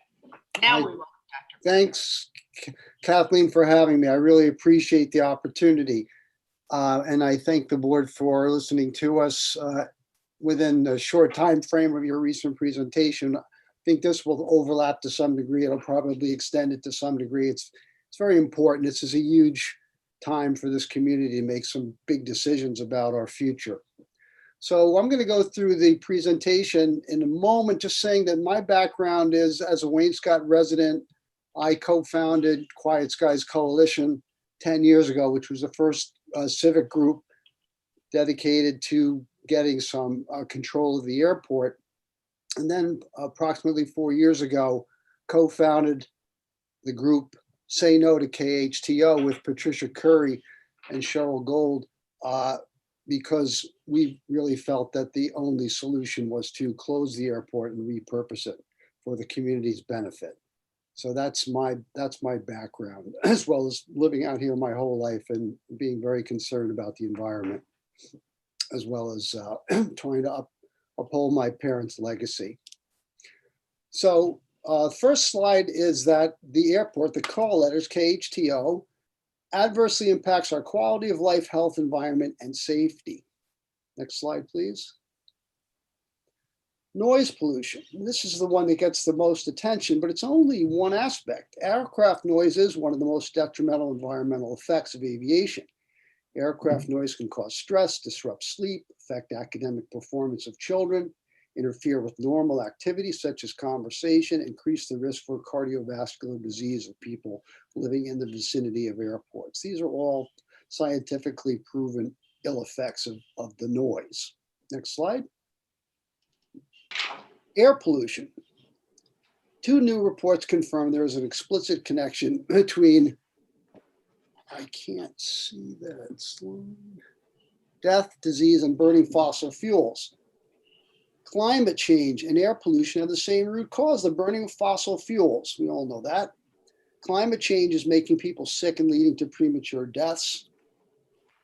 now we welcome Dr. Thanks, Kathleen, for having me. I really appreciate the opportunity. And I thank the board for listening to us within a short time frame of your recent presentation. I think this will overlap to some degree. It'll probably extend it to some degree. It's very important. This is a huge time for this community to make some big decisions about our future. So I'm going to go through the presentation in a moment, just saying that my background is as a Wayne Scott resident. I co-founded Quiet Skies Coalition 10 years ago, which was the first civic group dedicated to getting some control of the airport. And then approximately 4 years ago, co-founded the group Say No to KHTO with Patricia Curry and Cheryl Gold, because we really felt that the only solution was to close the airport and repurpose it for the community's benefit. So that's my background, as well as living out here my whole life and being very concerned about the environment, as well as trying to uphold my parents' legacy. So first slide is that the airport, the call letters, KHTO, adversely impacts our quality of life, health, environment, and safety. Next slide, please. Noise pollution. This is the one that gets the most attention, but it's only one aspect. Aircraft noise is one of the most detrimental environmental effects of aviation. Aircraft noise can cause stress, disrupt sleep, affect academic performance of children, interfere with normal activities such as conversation, increase the risk for cardiovascular disease of people living in the vicinity of airports. These are all scientifically proven ill effects of the noise. Next slide. Air pollution. 2 new reports confirm there is an explicit connection between, I can't see that slide, death, disease, and burning fossil fuels. Climate change and air pollution have the same root cause, the burning of fossil fuels. We all know that. Climate change is making people sick and leading to premature deaths.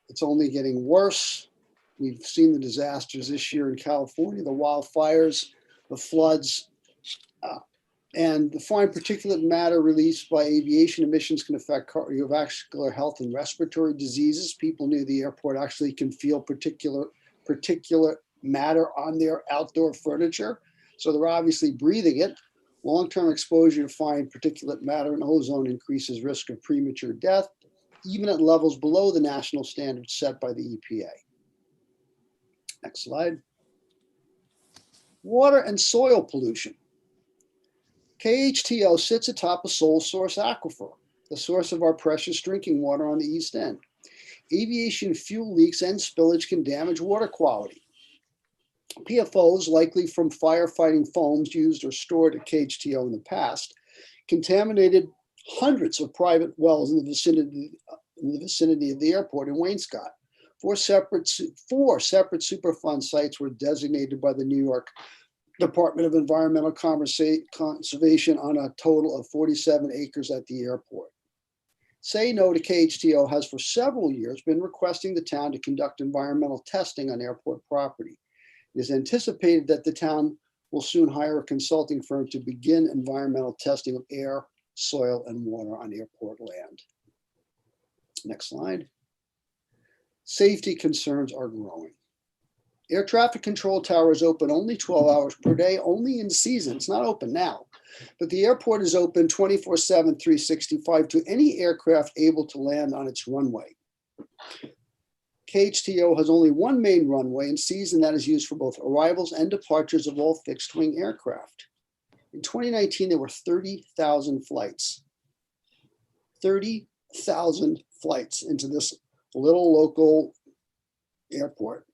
It's only getting worse. We've seen the disasters this year in California, the wildfires, the floods, and the fine particulate matter released by aviation emissions can affect cardiovascular health and respiratory diseases. People near the airport actually can feel particulate matter on their outdoor furniture, so they're obviously breathing it. Long-term exposure to fine particulate matter and ozone increases risk of premature death, even at levels below the national standards set by the EPA. Next slide. Water and soil pollution. KHTO sits atop a sole source aquifer, the source of our precious drinking water on the East End. Aviation fuel leaks and spillage can damage water quality. PFOs, likely from firefighting foams used or stored at KHTO in the past, contaminated hundreds of private wells in the vicinity of the airport in Wainscott. Four separate Superfund sites were designated by the New York Department of Environmental Conservation on a total of 47 acres at the airport. Say No to KHTO has for several years been requesting the town to conduct environmental testing on airport property. It is anticipated that the town will soon hire a consulting firm to begin environmental testing of air, soil, and water on airport land. Next slide. Safety concerns are growing. Air traffic control tower is open only 12 hours per day, only in season. It's not open now, but the airport is open 24/7, 365 to any aircraft able to land on its runway. KHTO has only one main runway in season that is used for both arrivals and departures of all fixed wing aircraft. In 2019, there were 30,000 flights. 30,000 flights into this little local airport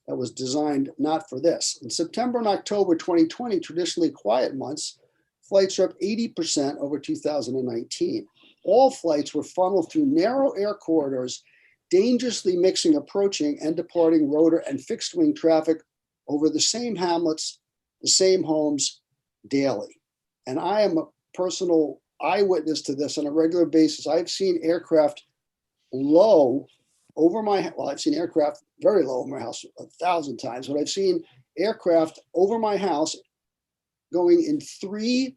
that was designed not for this. In September and October 2020, traditionally quiet months, flights are up 80% over 2019. All flights were funneled through narrow air corridors, dangerously mixing approaching and departing rotor and fixed wing traffic over the same hamlets, the same homes daily. And I am a personal eyewitness to this on a regular basis. I've seen aircraft low over my, well, I've seen aircraft very low over my house 1,000 times, but I've seen aircraft over my house going in 3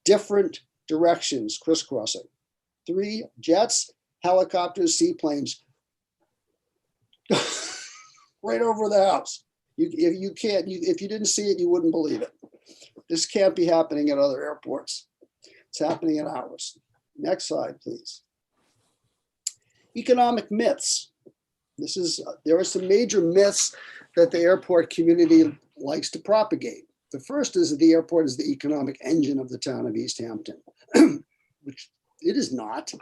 different directions, crisscrossing. 3 jets, helicopters, seaplanes, right over the house. If you didn't see it, you wouldn't believe it. This can't be happening at other airports. It's happening at ours. Next slide, please. Economic myths. There are some major myths that the airport community likes to propagate. The first is that the airport is the economic engine of the town of East Hampton, which it is not.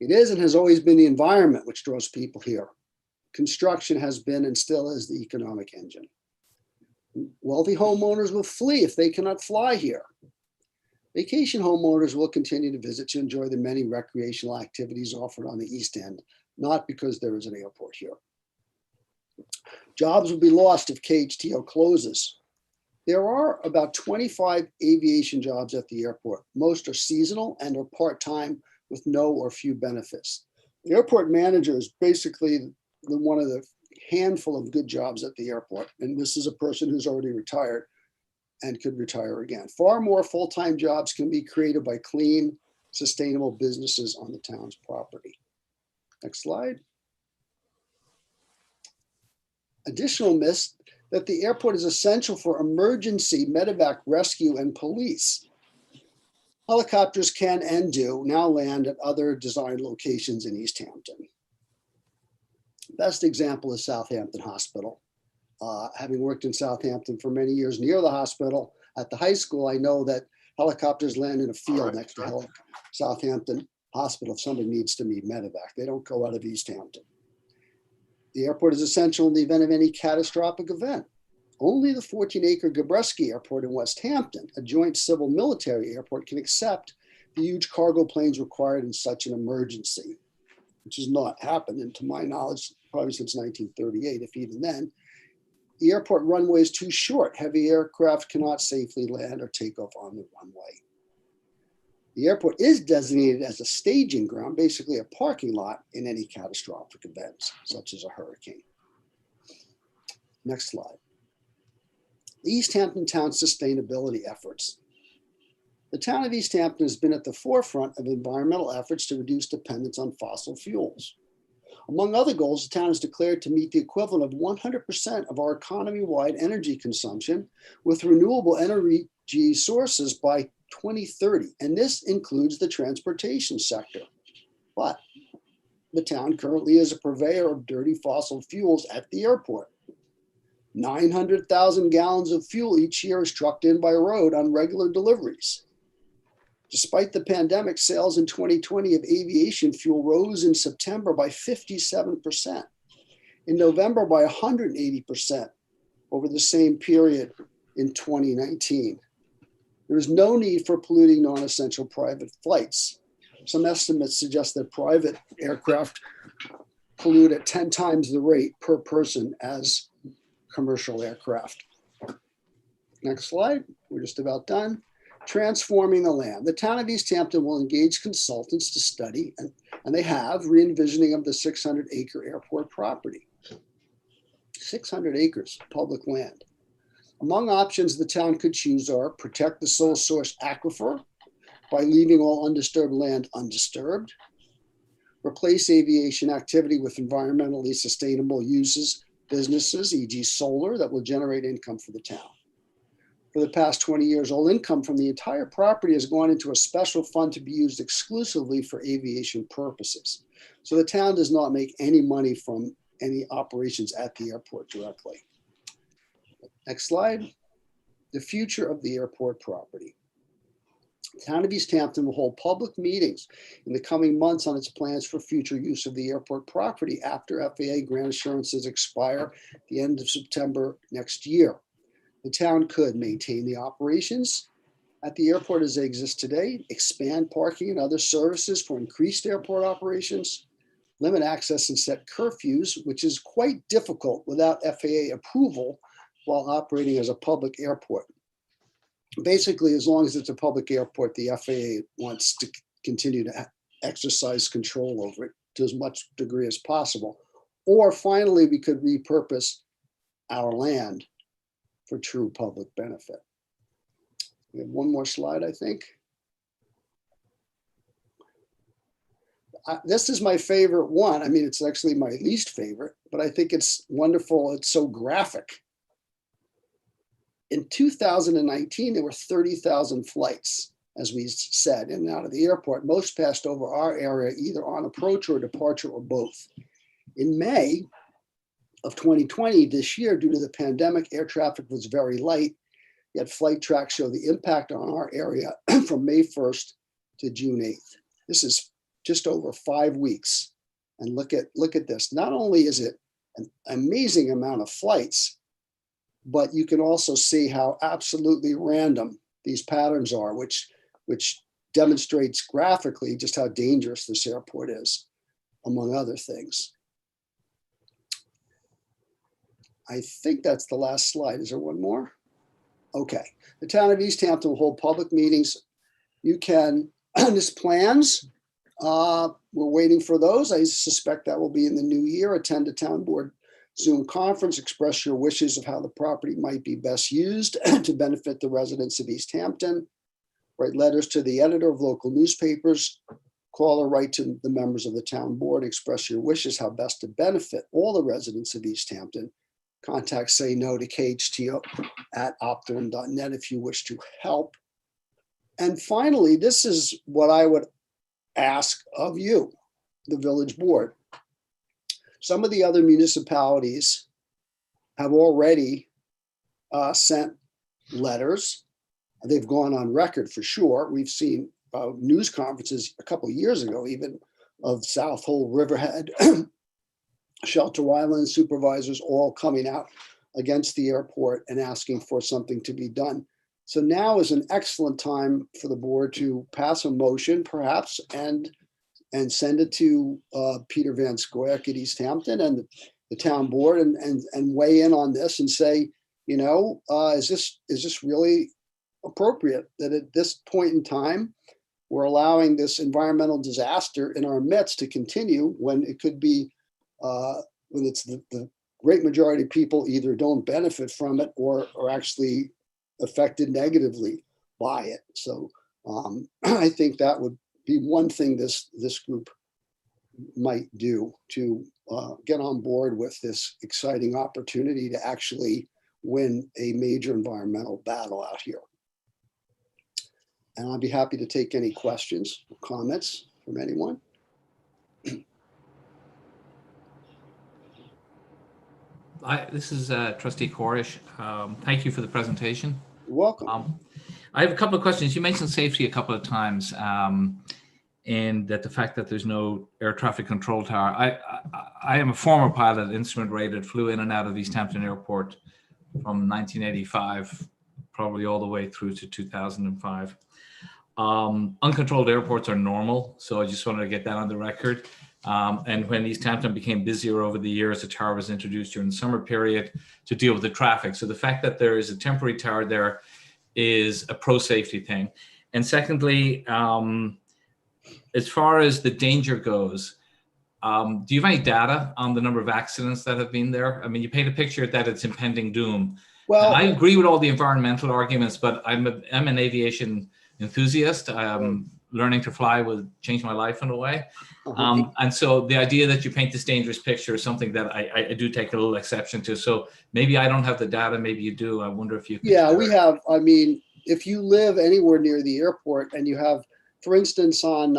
It is and has always been the environment which draws people here. Construction has been and still is the economic engine. Wealthy homeowners will flee if they cannot fly here. Vacation homeowners will continue to visit to enjoy the many recreational activities offered on the East End, not because there is an airport here. Jobs will be lost if KHTO closes. There are about 25 aviation jobs at the airport. Most are seasonal and are part-time with no or few benefits. The airport manager is basically one of the handful of good jobs at the airport. And this is a person who's already retired and could retire again. Far more full-time jobs can be created by clean, sustainable businesses on the town's property. Next slide. Additional myth that the airport is essential for emergency medevac rescue and police. Helicopters can and do now land at other designed locations in East Hampton. Best example is Southampton Hospital. Having worked in Southampton for many years near the hospital, at the high school, I know that helicopters land in a field next to Southampton Hospital if somebody needs to meet medevac. They don't go out of East Hampton. The airport is essential in the event of any catastrophic event. Only the 14-acre Gabreski Airport in West Hampton, a joint civil military airport, can accept the huge cargo planes required in such an emergency, which has not happened, and to my knowledge, probably since 1938, if even then. The airport runway is too short. Heavy aircraft cannot safely land or take off on the runway. The airport is designated as a staging ground, basically a parking lot in any catastrophic events, such as a hurricane. Next slide. The East Hampton Town sustainability efforts. The town of East Hampton has been at the forefront of environmental efforts to reduce dependence on fossil fuels. Among other goals, the town has declared to meet the equivalent of 100% of our economy-wide energy consumption with renewable energy sources by 2030, and this includes the transportation sector. But the town currently is a purveyor of dirty fossil fuels at the airport. 900,000 gallons of fuel each year is trucked in by road on regular deliveries. Despite the pandemic, sales in 2020 of aviation fuel rose in September by 57%, in November by 180% over the same period in 2019. There is no need for polluting non-essential private flights. Some estimates suggest that private aircraft pollute at 10 times the rate per person as commercial aircraft. Next slide, we're just about done. Transforming the land. The town of East Hampton will engage consultants to study, and they have, re-envisioning of the 600-acre airport property. 600 acres, public land. Among options the town could choose are protect the sole source aquifer by leaving all undisturbed land undisturbed, replace aviation activity with environmentally sustainable uses, businesses, e.g. solar, that will generate income for the town. For the past 20 years, all income from the entire property has gone into a special fund to be used exclusively for aviation purposes. So the town does not make any money from any operations at the airport directly. Next slide. The future of the airport property. The town of East Hampton will hold public meetings in the coming months on its plans for future use of the airport property after FAA grant assurances expire at the end of September next year. The town could maintain the operations at the airport as they exist today, expand parking and other services for increased airport operations, limit access and set curfews, which is quite difficult without FAA approval while operating as a public airport. Basically, as long as it's a public airport, the FAA wants to continue to exercise control over it to as much degree as possible. Or finally, we could repurpose our land for true public benefit. We have one more slide, I think. This is my favorite one. I mean, it's actually my least favorite, but I think it's wonderful. It's so graphic. In 2019, there were 30,000 flights, as we said, in and out of the airport. Most passed over our area, either on approach or departure or both. In May of 2020, this year, due to the pandemic, air traffic was very light, yet flight tracks show the impact on our area from May 1st to June 8th. This is just over 5 weeks. And look at this. Not only is it an amazing amount of flights, but you can also see how absolutely random these patterns are, which demonstrates graphically just how dangerous this airport is, among other things. I think that's the last slide. Is there one more? Okay. The town of East Hampton will hold public meetings. You can, this plans, we're waiting for those. I suspect that will be in the new year. Attend a town board Zoom conference, express your wishes of how the property might be best used to benefit the residents of East Hampton. Write letters to the editor of local newspapers. Call or write to the members of the town board, express your wishes how best to benefit all the residents of East Hampton. Contact Say No to KHTO@optimum.net if you wish to help. And finally, this is what I would ask of you, the village board. Some of the other municipalities have already sent letters. They've gone on record for sure. We've seen news conferences a couple of years ago, even of South Hole, Riverhead, Shelter Island supervisors all coming out against the airport and asking for something to be done. So now is an excellent time for the board to pass a motion, perhaps, and send it to Peter Van Scoyoc at East Hampton and the town board and weigh in on this and say, you know, is this really appropriate that at this point in time we're allowing this environmental disaster in our midst to continue when it could be when it's the great majority of people either don't benefit from it or are actually affected negatively by it. So I think that would be one thing this group might do to get on board with this exciting opportunity to actually win a major environmental battle out here. And I'll be happy to take any questions or comments from anyone. This is Trustee Corish. Thank you for the presentation. You're welcome. I have a couple of questions. You mentioned safety a couple of times, and that the fact that there's no air traffic control tower. I am a former pilot, instrument rated, flew in and out of East Hampton Airport from 1985, probably all the way through to 2005. Uncontrolled airports are normal, so I just wanted to get that on the record. And when East Hampton became busier over the years, a tower was introduced during the summer period to deal with the traffic. So the fact that there is a temporary tower there is a pro-safety thing. And secondly, as far as the danger goes, do you have any data on the number of accidents that have been there? I mean, you paint a picture that it's impending doom. Well, I agree with all the environmental arguments, but I'm an aviation enthusiast. Learning to fly will change my life in a way. And so the idea that you paint this dangerous picture is something that I do take a little exception to. So maybe I don't have the data, maybe you do. I wonder if you can. Yeah, we have. I mean, if you live anywhere near the airport and you have, for instance, on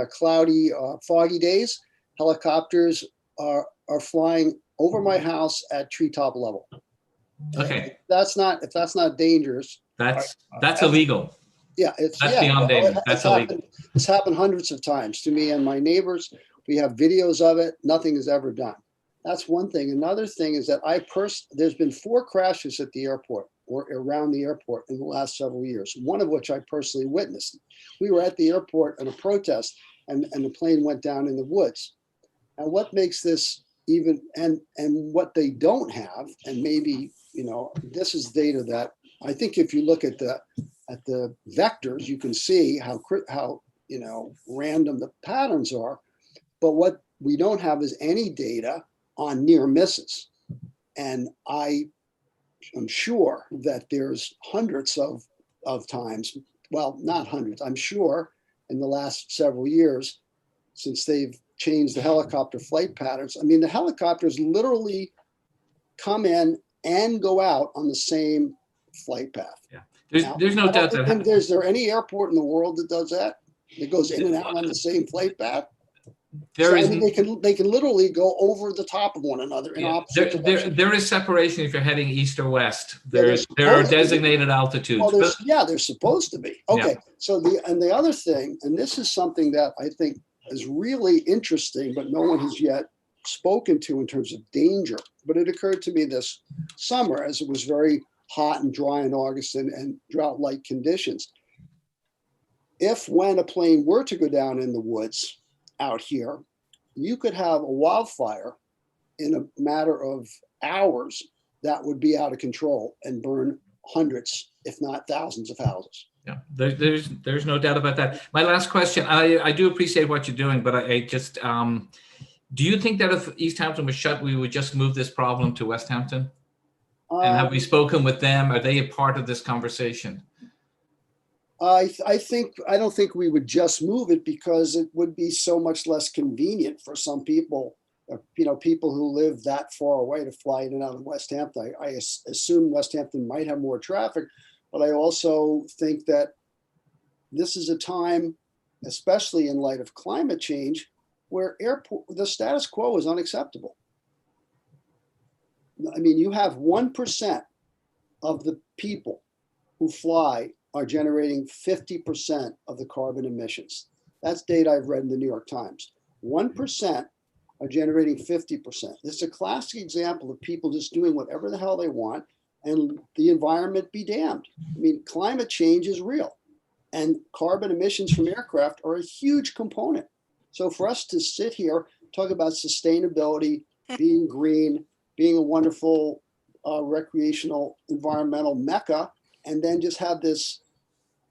cloudy, foggy days, helicopters are flying over my house at treetop level. Okay. If that's not dangerous. That's illegal. Yeah, that's beyond dangerous. That's illegal. It's happened hundreds of times to me and my neighbors. We have videos of it. Nothing is ever done. That's one thing. Another thing is that there's been 4 crashes at the airport or around the airport in the last several years, one of which I personally witnessed. We were at the airport on a protest and the plane went down in the woods. And what makes this even, and what they don't have, and maybe, you know, this is data that I think if you look at the vectors, you can see how you know, random the patterns are. But what we don't have is any data on near misses. And I am sure that there's hundreds of times, well, not hundreds, I'm sure in the last several years, since they've changed the helicopter flight patterns. I mean, the helicopters literally come in and go out on the same flight path. Yeah. There's no doubt that. Is there any airport in the world that does that? It goes in and out on the same flight path? There So, I is mean, they can literally go over the top of one another in opposite directions. there is separation if you're heading east or west. Yeah, There are supposed to be. designated altitudes. Well, but- they're supposed to be. Okay, so the other thing, and this is something that I think is really interesting, but no one has yet spoken to in terms of danger. But it occurred to me this summer as it was very hot and dry in August and drought-like conditions. If when a plane were to go down in the woods out here, you could have a wildfire in a matter of hours that would be out of control and burn hundreds, if not thousands of houses. Yeah, there's no doubt about that. My last question, I do appreciate what you're doing, but I just, do you think that if East Hampton was shut, we would just move this problem to West Hampton? And have we spoken with them? Are they a part of this conversation? I don't think we would just move it because it would be so much less convenient for some people, people who live that far away to fly in and out of West Hampton. I assume West Hampton might have more traffic, but I also think that this is a time, especially in light of climate change, where the status quo is unacceptable. I mean, you have 1% of the people who fly are generating 50% of the carbon emissions. That's data I've read in the New York Times. 1% are generating 50%. This is a classic example of people just doing whatever the hell they want and the environment be damned. I mean, climate change is real and carbon emissions from aircraft are a huge component. So for us to sit here, talk about sustainability, being green, being a wonderful recreational environmental mecca, and then just have this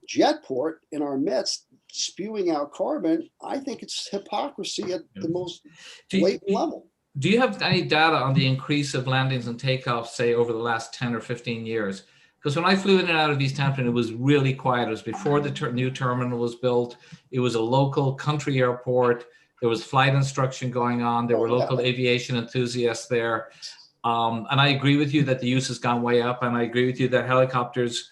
jet port in our midst spewing out carbon, I think it's hypocrisy at the most blatant level. Do you have any data on the increase of landings and takeoffs, say, over the last 10 or 15 years? Because when I flew in and out of East Hampton, it was really quiet. It was before the new terminal was built. It was a local country airport. There was flight instruction going on. There were local aviation enthusiasts there. And I agree with you that the use has gone way up. And I agree with you that helicopters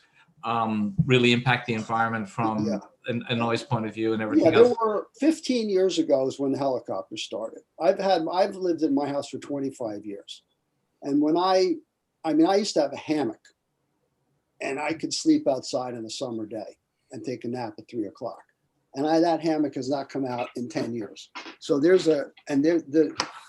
really impact the environment from a noise point of view and everything else. There were 15 years ago is when the helicopters started. I've lived in my house for 25 years. And when I used to have a hammock and I could sleep outside on a summer day and take a nap at 3 o'clock. And that hammock has not come out in 10 years. So the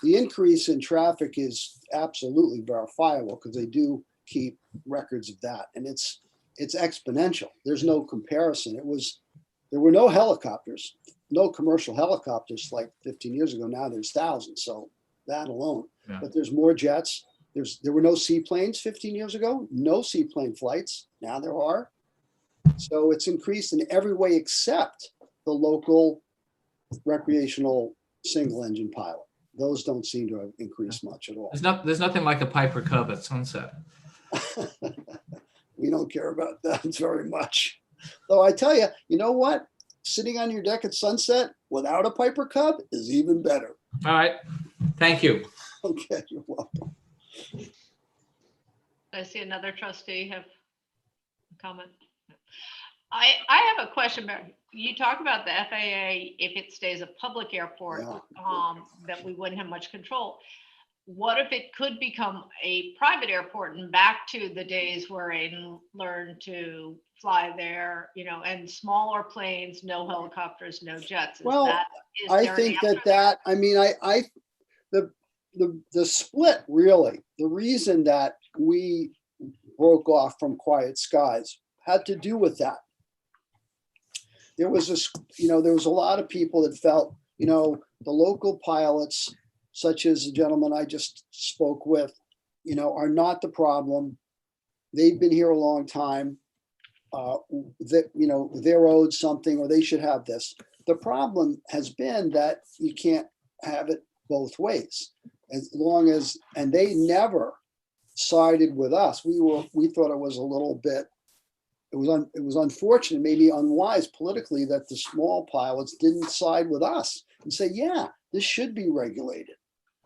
increase in traffic is absolutely verifiable because they do keep records of that. And it's exponential. There's no comparison. There were no helicopters, no commercial helicopters like 15 years ago. Now there's thousands. So that alone, but there's more jets. There were no seaplanes 15 years ago, no seaplane flights. Now there are. So it's increased in every way except the local recreational single engine pilot. Those don't seem to have increased much at all. There's nothing like a Piper Cub at sunset. We don't care about that very much. Though I tell you, you know what? Sitting on your deck at sunset without a Piper Cub is even better. All right. Thank you. Okay, you're welcome. I see another trustee have a comment. I have a question about, you talk about the FAA, if it stays a public airport, that we wouldn't have much control. What if it could become a private airport and back to the days where Aiden learned to fly there, and smaller planes, no helicopters, no jets? I think the split really, the reason that we broke off from Quiet Skies had to do with that. There was a lot of people that felt, the local pilots, such as the gentleman I just spoke with, are not the problem. They've been here a long time. They're owed something or they should have this. The problem has been that you can't have it both ways. And they never sided with us. We thought it was a little bit, it was unfortunate, maybe unwise politically, that the small pilots didn't side with us and say, yeah, this should be regulated.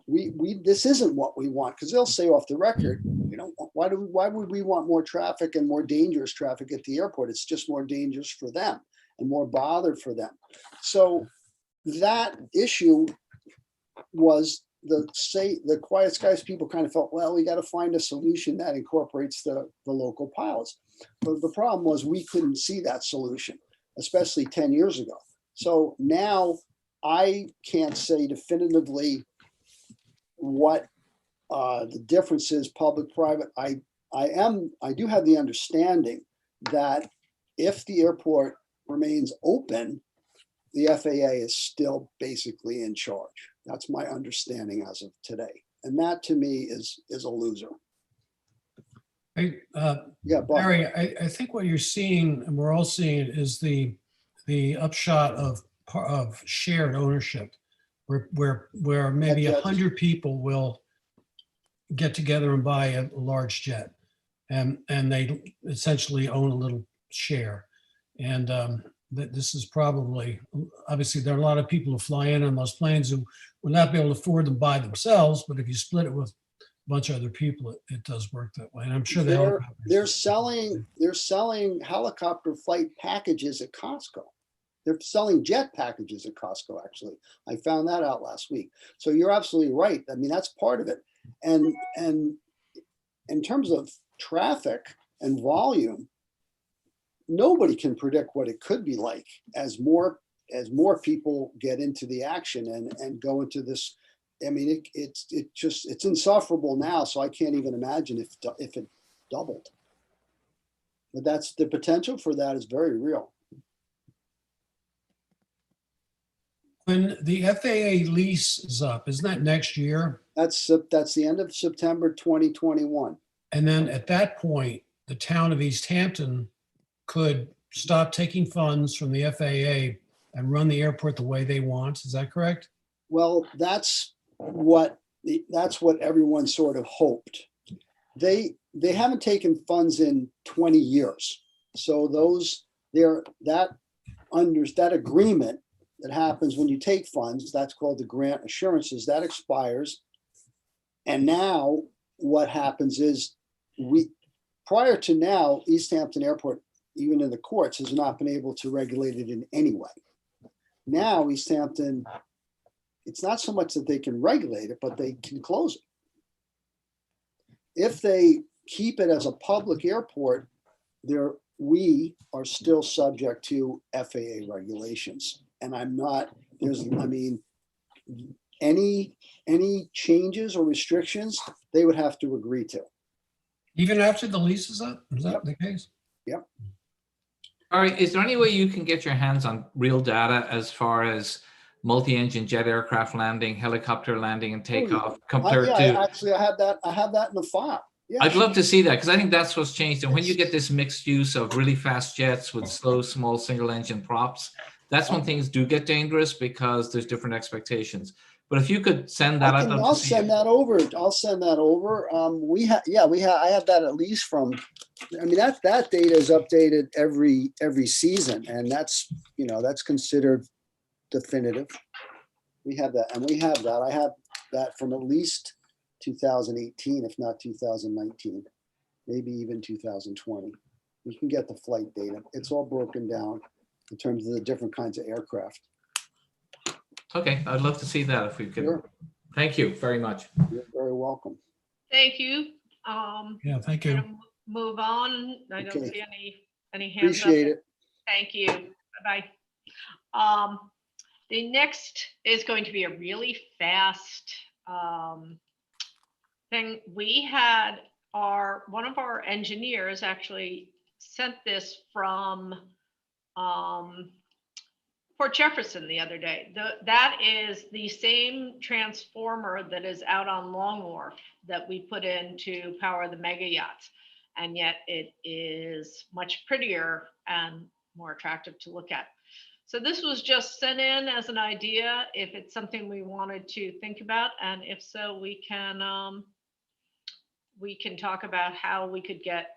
This isn't what we want, because they'll say off the record, why would we want more traffic and more dangerous traffic at the airport? It's just more dangerous for them and more bothered for them. So that issue was the Quiet Skies people kind of felt, well, we got to find a solution that incorporates the local pilots. But the problem was we couldn't see that solution, especially 10 years ago. So now I can't say definitively what the difference is public-private. I do have the understanding that if the airport remains open, the FAA is still basically in charge. That's my understanding as of today. And that to me is a loser. Yeah, Bob. Barry, I think what you're seeing, and we're all seeing, is the upshot of shared ownership, where maybe Jet. 100 people will get together and buy a large jet, and they essentially own a little share. And that this is probably, obviously, there are a lot of people who fly in on those planes who will not be able to afford them by themselves, but if you split it with a bunch of other people, it does work that way. And I'm sure they're selling helicopter flight packages at Costco. They're selling jet packages at Costco, actually. I found that out last week. So you're absolutely right. I mean, that's part of it. And in terms of traffic and volume, nobody can predict what it could be like as more people get into the action and go into this. I mean, it's insufferable now. So I can't even imagine if it doubled. But that's the potential for that is very real. When the FAA lease is up, isn't that next year? That's the end of September 2021. And then at that point, the town of East Hampton could stop taking funds from the FAA and run the airport the way they want. Is that correct? Well, that's what everyone sort of hoped. They haven't taken funds in 20 years. So that agreement that happens when you take funds, that's called the grant assurances, that expires. And now what happens is prior to now, East Hampton Airport, even in the courts, has not been able to regulate it in any way. Now East Hampton, it's not so much that they can regulate it, but they can close it. If they keep it as a public airport, we are still subject to FAA regulations. And any changes or restrictions, they would have to agree to. Even after the lease is up? Is that the case? Yep. All right, is there any way you can get your hands on real data as far as multi-engine jet aircraft landing, helicopter landing and takeoff compared to? Actually, I have that in the file. Yeah, I'd love to see that because I think that's what's changed. And when you get this mixed use of really fast jets with slow, small single engine props, that's when things do get dangerous because there's different expectations. But if you could send that out, I'll send that over. I have that at least from. I mean that data is updated every season, and that's considered definitive. We have that, and I have that from at least 2018, if not 2019, maybe even 2020. We can get the flight data. It's all broken down in terms of the different kinds of aircraft. Okay, I'd love to see that if we could. Sure. Thank you very much. You're very welcome. Thank you. Yeah, thank you. Move on. I don't Okay. see any hands up. Appreciate it. Thank you. Bye-bye. The next is going to be a really fast thing. We had one of our engineers actually sent this from Port Jefferson the other day. That is the same transformer that is out on Long Wharf that we put in to power the mega yachts. And yet it is much prettier and more attractive to look at. So this was just sent in as an idea, if it's something we wanted to think about. And if so, we can talk about how we could get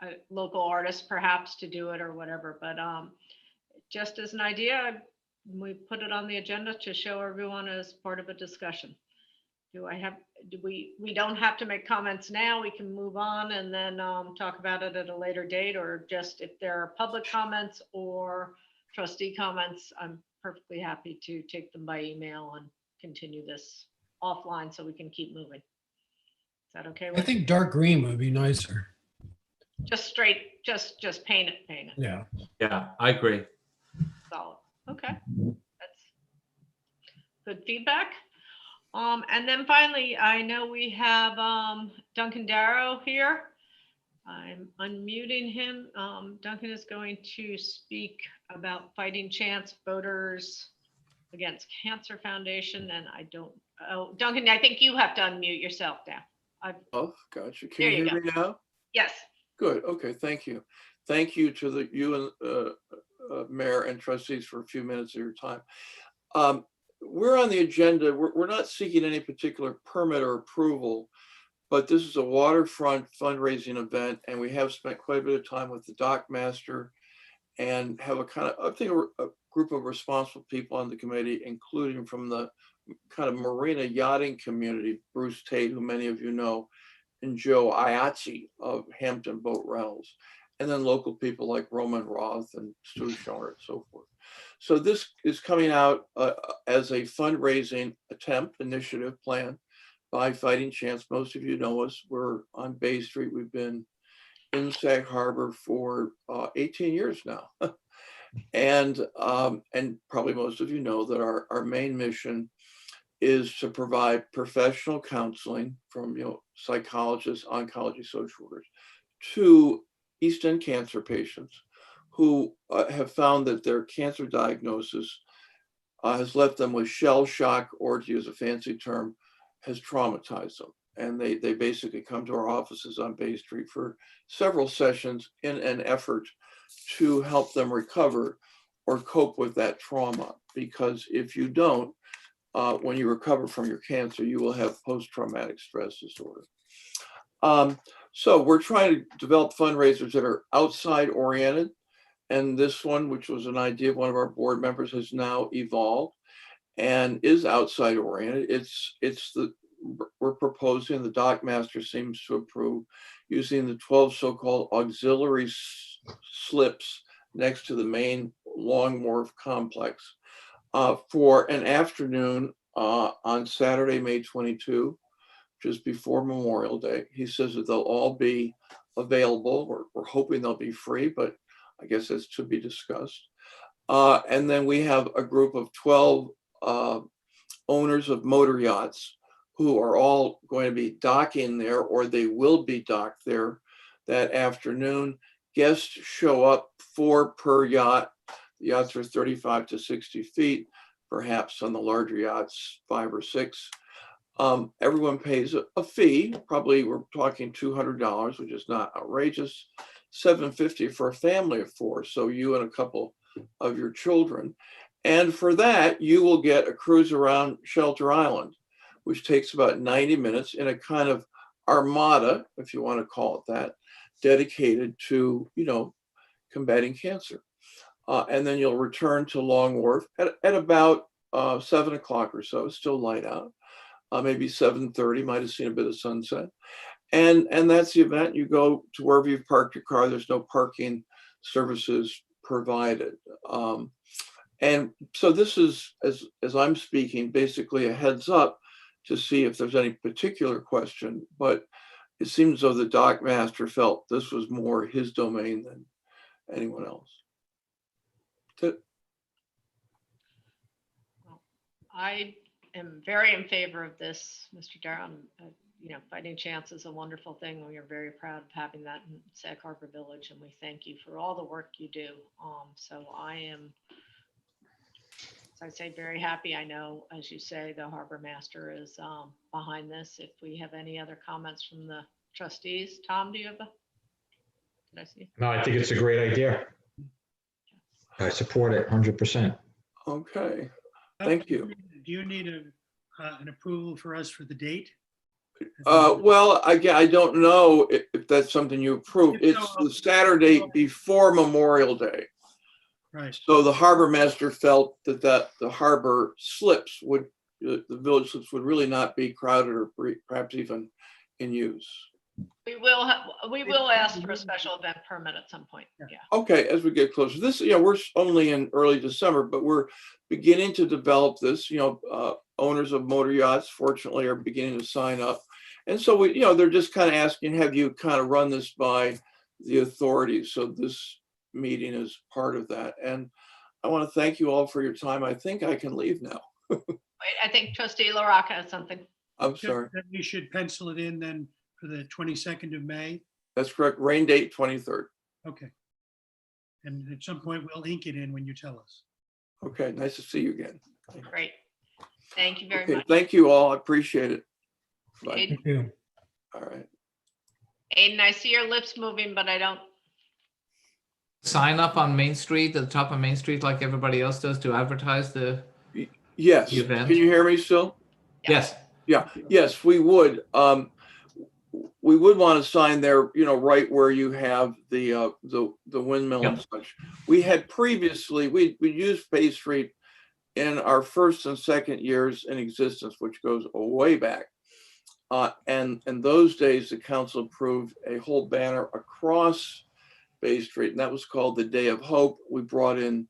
a local artist perhaps to do it or whatever. But just as an idea, we put it on the agenda to show everyone as part of a discussion. We don't have to make comments now. We can move on and then talk about it at a later date, or just if there are public comments or trustee comments, I'm perfectly happy to take them by email and continue this offline so we can keep moving. Is that okay I with you? think dark green would be nicer. Just straight, just paint it. Yeah. Yeah, I agree. Solid. Okay. That's good feedback. And then finally, I know we have Duncan Darrow here. I'm unmuting him. Duncan is going to speak about Fighting Chance Voters Against Cancer Foundation, and I don't, oh, Duncan, I think you have to unmute yourself now. Oh, gotcha. There Can you you hear me now? Yes. Good. Okay. Thank you. Thank you to you and Mayor and trustees for a few minutes of your time. We're on the agenda. We're not seeking any particular permit or approval, but this is a waterfront fundraising event, and we have spent quite a bit of time with the dock master and have a kind of, I think, a group of responsible people on the committee, including from the kind of marina yachting community, Bruce Tate, who many of you know, and Joe Iazzi of Hampton Boat Rentals, and then local people like Roman Roth and Stu Schoner and so forth. So this is coming out as a fundraising attempt, initiative plan by Fighting Chance. Most of you know us. We're on Bay Street. We've been in Sag Harbor for 18 years now. And probably most of you know that our main mission is to provide professional counseling from psychologists, oncology, social workers to East End cancer patients who have found that their cancer diagnosis has left them with shell shock, or to use a fancy term, has traumatized them. And they basically come to our offices on Bay Street for several sessions in an effort to help them recover or cope with that trauma. Because if you don't, when you recover from your cancer, you will have post-traumatic stress disorder. So we're trying to develop fundraisers that are outside oriented. And this one, which was an idea of one of our board members, has now evolved and is outside oriented. We're proposing, the dock master seems to approve, using the 12 so-called auxiliary slips next to the main Long Wharf complex for an afternoon on Saturday, May 22, just before Memorial Day. He says that they'll all be available. We're hoping they'll be free, but I guess that's to be discussed. And then we have a group of 12 owners of motor yachts who are all going to be docking there, or they will be docked there that afternoon. Guests show up 4 per yacht. The yachts are 35 to 60 feet, perhaps on the larger yachts, 5 or 6. Everyone pays a fee. Probably we're talking $200, which is not outrageous. $750 for a family of 4, so you and a couple of your children. And for that, you will get a cruise around Shelter Island, which takes about 90 minutes in a kind of armada, if you want to call it that, dedicated to, combating cancer. And then you'll return to Long Wharf at about 7 o'clock or so. It's still light out. Maybe 7:30, might have seen a bit of sunset. And that's the event. You go to wherever you've parked your car. There's no parking services provided. And so this is, as I'm speaking, basically a heads up to see if there's any particular question, but it seems as though the dock master felt this was more his domain than anyone else. I am very in favor of this, Mr. Darrow. Fighting Chance is a wonderful thing. We are very proud of having that in Sag Harbor Village, and we thank you for all the work you do. So I am, as I say, very happy. I know, as you say, the harbor master is behind this. If we have any other comments from the trustees, Tom, do you have did I see? No, I think it's a great idea. I support it 100%. Okay, thank you. Do you need an approval for us for the date? Well, again, I don't know if that's something you approve. It's the Saturday before Memorial Day. Right. So the harbor master felt that the harbor slips the village slips would really not be crowded or perhaps even in use. We will ask for a special event permit at some point. Yeah. Okay, as we get closer, this, we're only in early December, but we're beginning to develop this, owners of motor yachts fortunately are beginning to sign up. And so we, they're just kind of asking, have you kind of run this by the authorities? So this meeting is part of that. And I want to thank you all for your time. I think I can leave now. Wait, I think Trustee LaRocca has something. I'm sorry. Then we should pencil it in then for the 22nd of May. That's correct. Rain date 23rd. Okay. And at some point, we'll ink it in when you tell us. Okay, nice to see you again. Great. Thank you very Okay, much. thank you all. I appreciate it. Bye. Aiden, Thank you. All right. Aiden, I see your lips moving, but I don't. Sign up on Main Street, at the top of Main Street, like everybody else does, to advertise the Yes. The event. Can you hear me still? yes. Yeah, yes, we would. We would want to sign there, right where you have the windmill and such. We had previously, we used Bay Street in our first and second years in existence, which goes way back. And in those days, the council approved a whole banner across Bay Street, and that was called the Day of Hope. We brought in,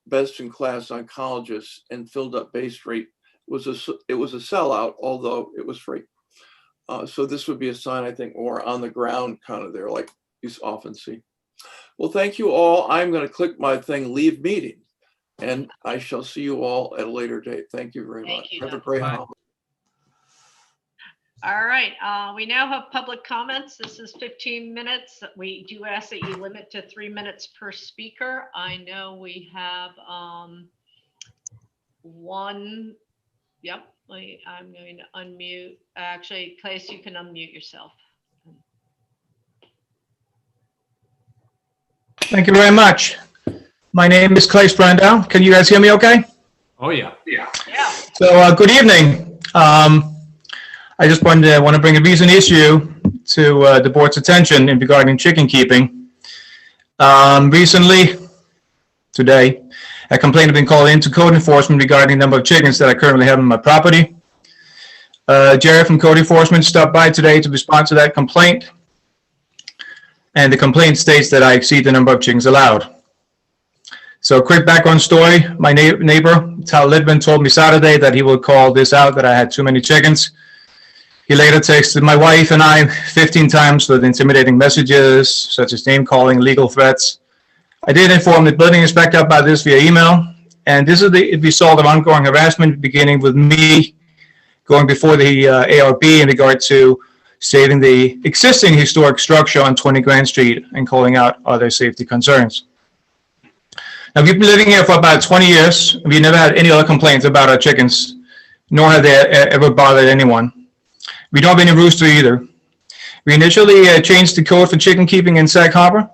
best in class oncologists and filled up Bay Street. It was a sellout, although it was free. So this would be a sign, I think, more on the ground kind of there, like you often see. Well, thank you all. I'm going to click my thing, leave meeting, and I shall see you all at a later date. Thank you very much. Thank you, Have a Doug. great Bye. holiday. All right, we now have public comments. This is 15 minutes. We do ask that you limit to 3 minutes per speaker. I know we have one. Yep, I'm going to unmute. Actually, Claes, you can unmute yourself. Thank you very much. My name is Claes Brandau. Can you guys hear me okay? Oh, yeah. Yeah. So good evening. I just want to bring a recent issue to the board's attention in regarding chicken keeping. Recently, today, a complaint has been called into code enforcement regarding the number of chickens that I currently have on my property. Jerry from code enforcement stopped by today to respond to that complaint. And the complaint states that I exceed the number of chickens allowed. So a quick background story. My neighbor, Tal Lidman, told me Saturday that he would call this out, that I had too many chickens. He later texted my wife and I 15 times with intimidating messages, such as name calling, legal threats. I did inform the building inspector about this via email, and this is the result of ongoing harassment, beginning with me going before the ARB in regard to saving the existing historic structure on 20 Grand Street and calling out other safety concerns. Now, we've been living here for about 20 years. We've never had any other complaints about our chickens, nor have they ever bothered anyone. We don't have any rooster either. We initially changed the code for chicken keeping in Sag Harbor,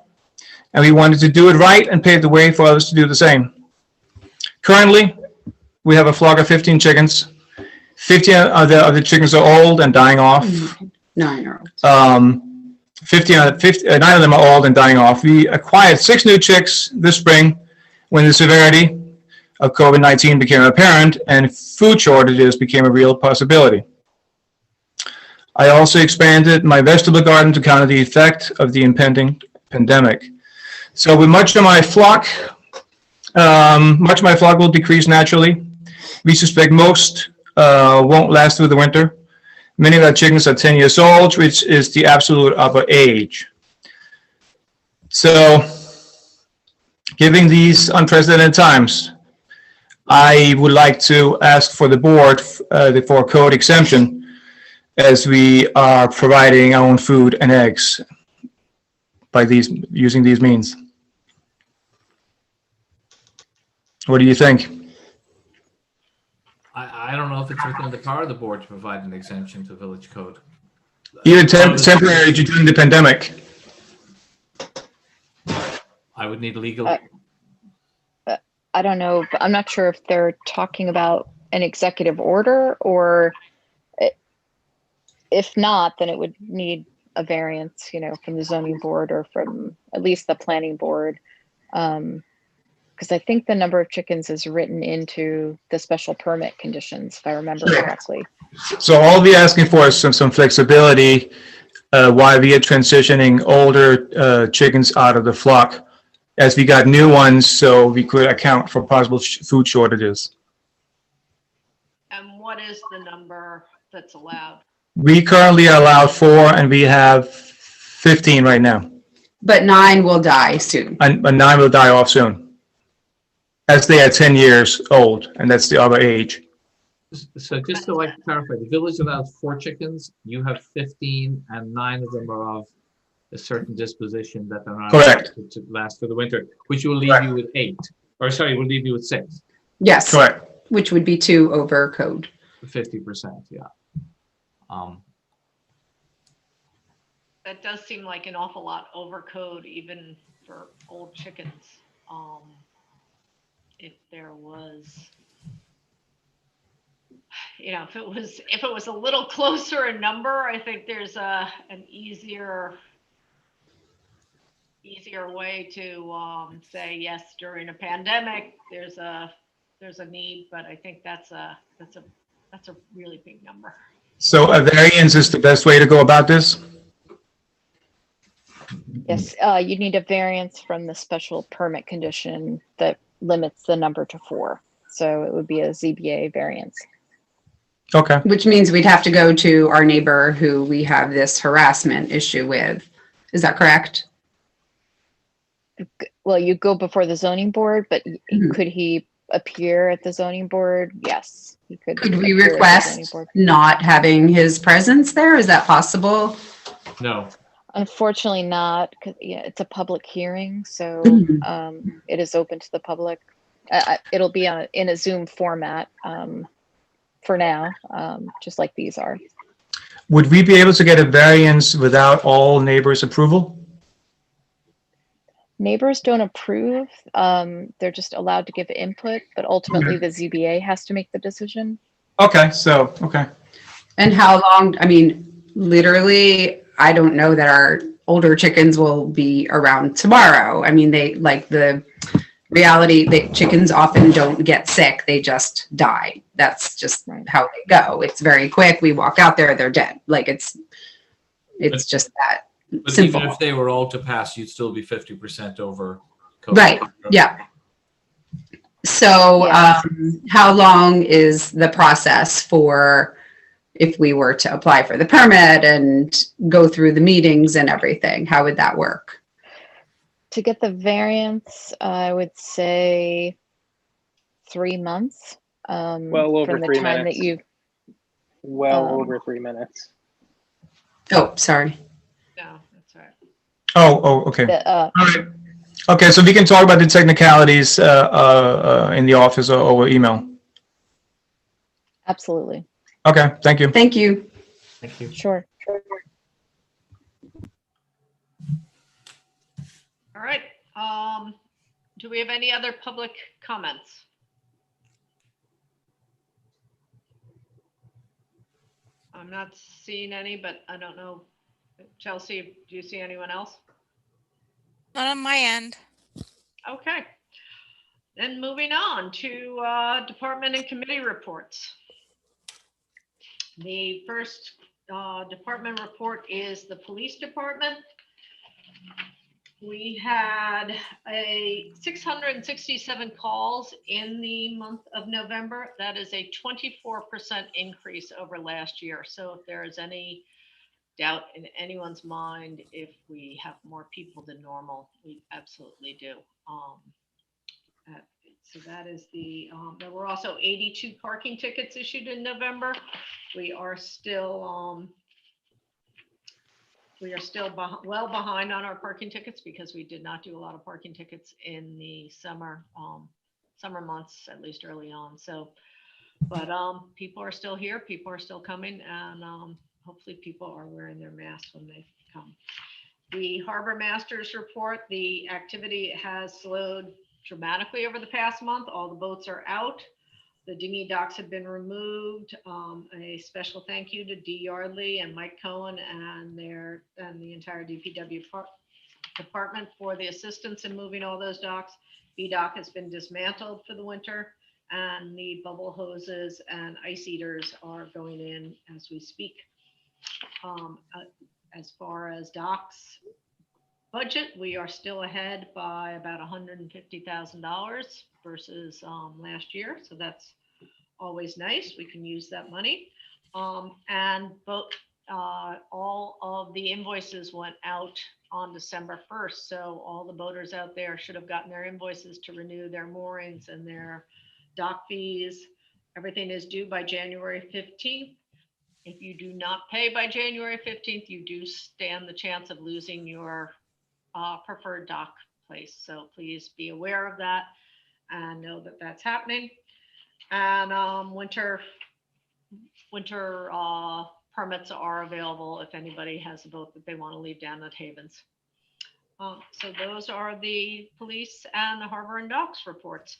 and we wanted to do it right and pave the way for others to do the same. Currently, we have a flock of 15 chickens. 15 of the chickens are old and dying off. 9 are old. 9 of them are old and dying off. We acquired 6 new chicks this spring when the severity of COVID-19 became apparent and food shortages became a real possibility. I also expanded my vegetable garden to counter the effect of the impending pandemic. So with much of my flock will decrease naturally. We suspect most won't last through the winter. Many of our chickens are 10 years old, which is the absolute upper age. So, given these unprecedented times, I would like to ask for the board for a code exemption, as we are providing our own food and eggs by using these means. What do you think? I don't know if it's within the power of the board to provide an exemption to village code. Either temporary during the pandemic. I would need legal. I don't know. I'm not sure if they're talking about an executive order, or if not, then it would need a variance, from the zoning board or from at least the planning board. Because I think the number of chickens is written into the special permit conditions, if I remember correctly. So all we're asking for is some flexibility while we are transitioning older chickens out of the flock, as we got new ones, so we could account for possible food shortages. And what is the number that's allowed? We currently are allowed 4, and we have 15 right now. But 9 will die soon. And 9 will die off soon, as they are 10 years old, and that's the other age. So just to like clarify, the village allows 4 chickens, you have 15, and 9 of them are of a certain disposition that they're not Correct. allowed to last for the winter, which will leave Correct. you with 8, or sorry, will leave you with 6, Yes. Correct. Which would be 2 over code. 50%, yeah. That does seem like an awful lot over code, even for old chickens. If there was, you know, if it was a little closer in number, I think there's an easier way to say yes, during a pandemic there's a need, but I think that's a really big number. So a variance is the best way to go about this? Yes, you need a variance from the special permit condition that limits the number to 4. So it would be a ZBA variance. Okay. Which means we'd have to go to our neighbor who we have this harassment issue with. Is that correct? Well, you go before the zoning board, but Mhm. could he appear at the zoning board? Yes, he could. Could we appear at the request zoning board. not having his presence there? Is that possible? No, Unfortunately not, because yeah, it's a public hearing, so Mhm. it is open to the public. It'll be in a Zoom format for now, just like these are. Would we be able to get a variance without all neighbors' approval? Neighbors don't approve. They're just allowed to give input, but ultimately the ZBA has to make the decision. Okay, so, okay. And how long, I mean, literally, I don't know that our older chickens will be around tomorrow. I mean, they like the reality that chickens often don't get sick. They just die. That's just how they go. It's very quick. We walk out there, they're dead. Like it's just that but simple. even if they were all to pass, you'd still be 50% over code. Right. Yeah. So Yeah. how long is the process for if we were to apply for the permit and go through the meetings and everything? How would that work? To get the variance, I would say 3 months. Well over from the 3 time minutes. that you. Over 3 minutes. Oh, sorry. No, that's right. Oh, okay. The, All right. Okay, so we can talk about the technicalities in the office or over email. Absolutely. Okay, thank you. Thank you. Thank you. Sure. All right. Do we have any other public comments? I'm not seeing any, but I don't know. Chelsea, do you see anyone else? Not on my end. Okay. Then moving on to department and committee reports. The first department report is the police department. We had 667 calls in the month of November. That is a 24% increase over last year. So if there is any doubt in anyone's mind if we have more people than normal, we absolutely do. So that is there were also 82 parking tickets issued in November. We are still well behind on our parking tickets because we did not do a lot of parking tickets in the summer months, at least early on. So, but people are still here, people are still coming, and hopefully people are wearing their masks when they come. The Harbor Masters report, the activity has slowed dramatically over the past month. All the boats are out. The dinghy docks have been removed. A special thank you to Dee Yardley and Mike Cohen and the entire DPW department for the assistance in moving all those docks. B-Dock has been dismantled for the winter, and the bubble hoses and ice eaters are going in as we speak. As far as docks budget, we are still ahead by about $150,000 versus last year. So that's always nice. We can use that money. And both all of the invoices went out on December 1st. So all the boaters out there should have gotten their invoices to renew their moorings and their dock fees. Everything is due by January 15th. If you do not pay by January 15th, you do stand the chance of losing your preferred dock place. So please be aware of that and know that that's happening. And winter permits are available if anybody has a boat that they want to leave down at Havens. So those are the police and the harbor and docks reports.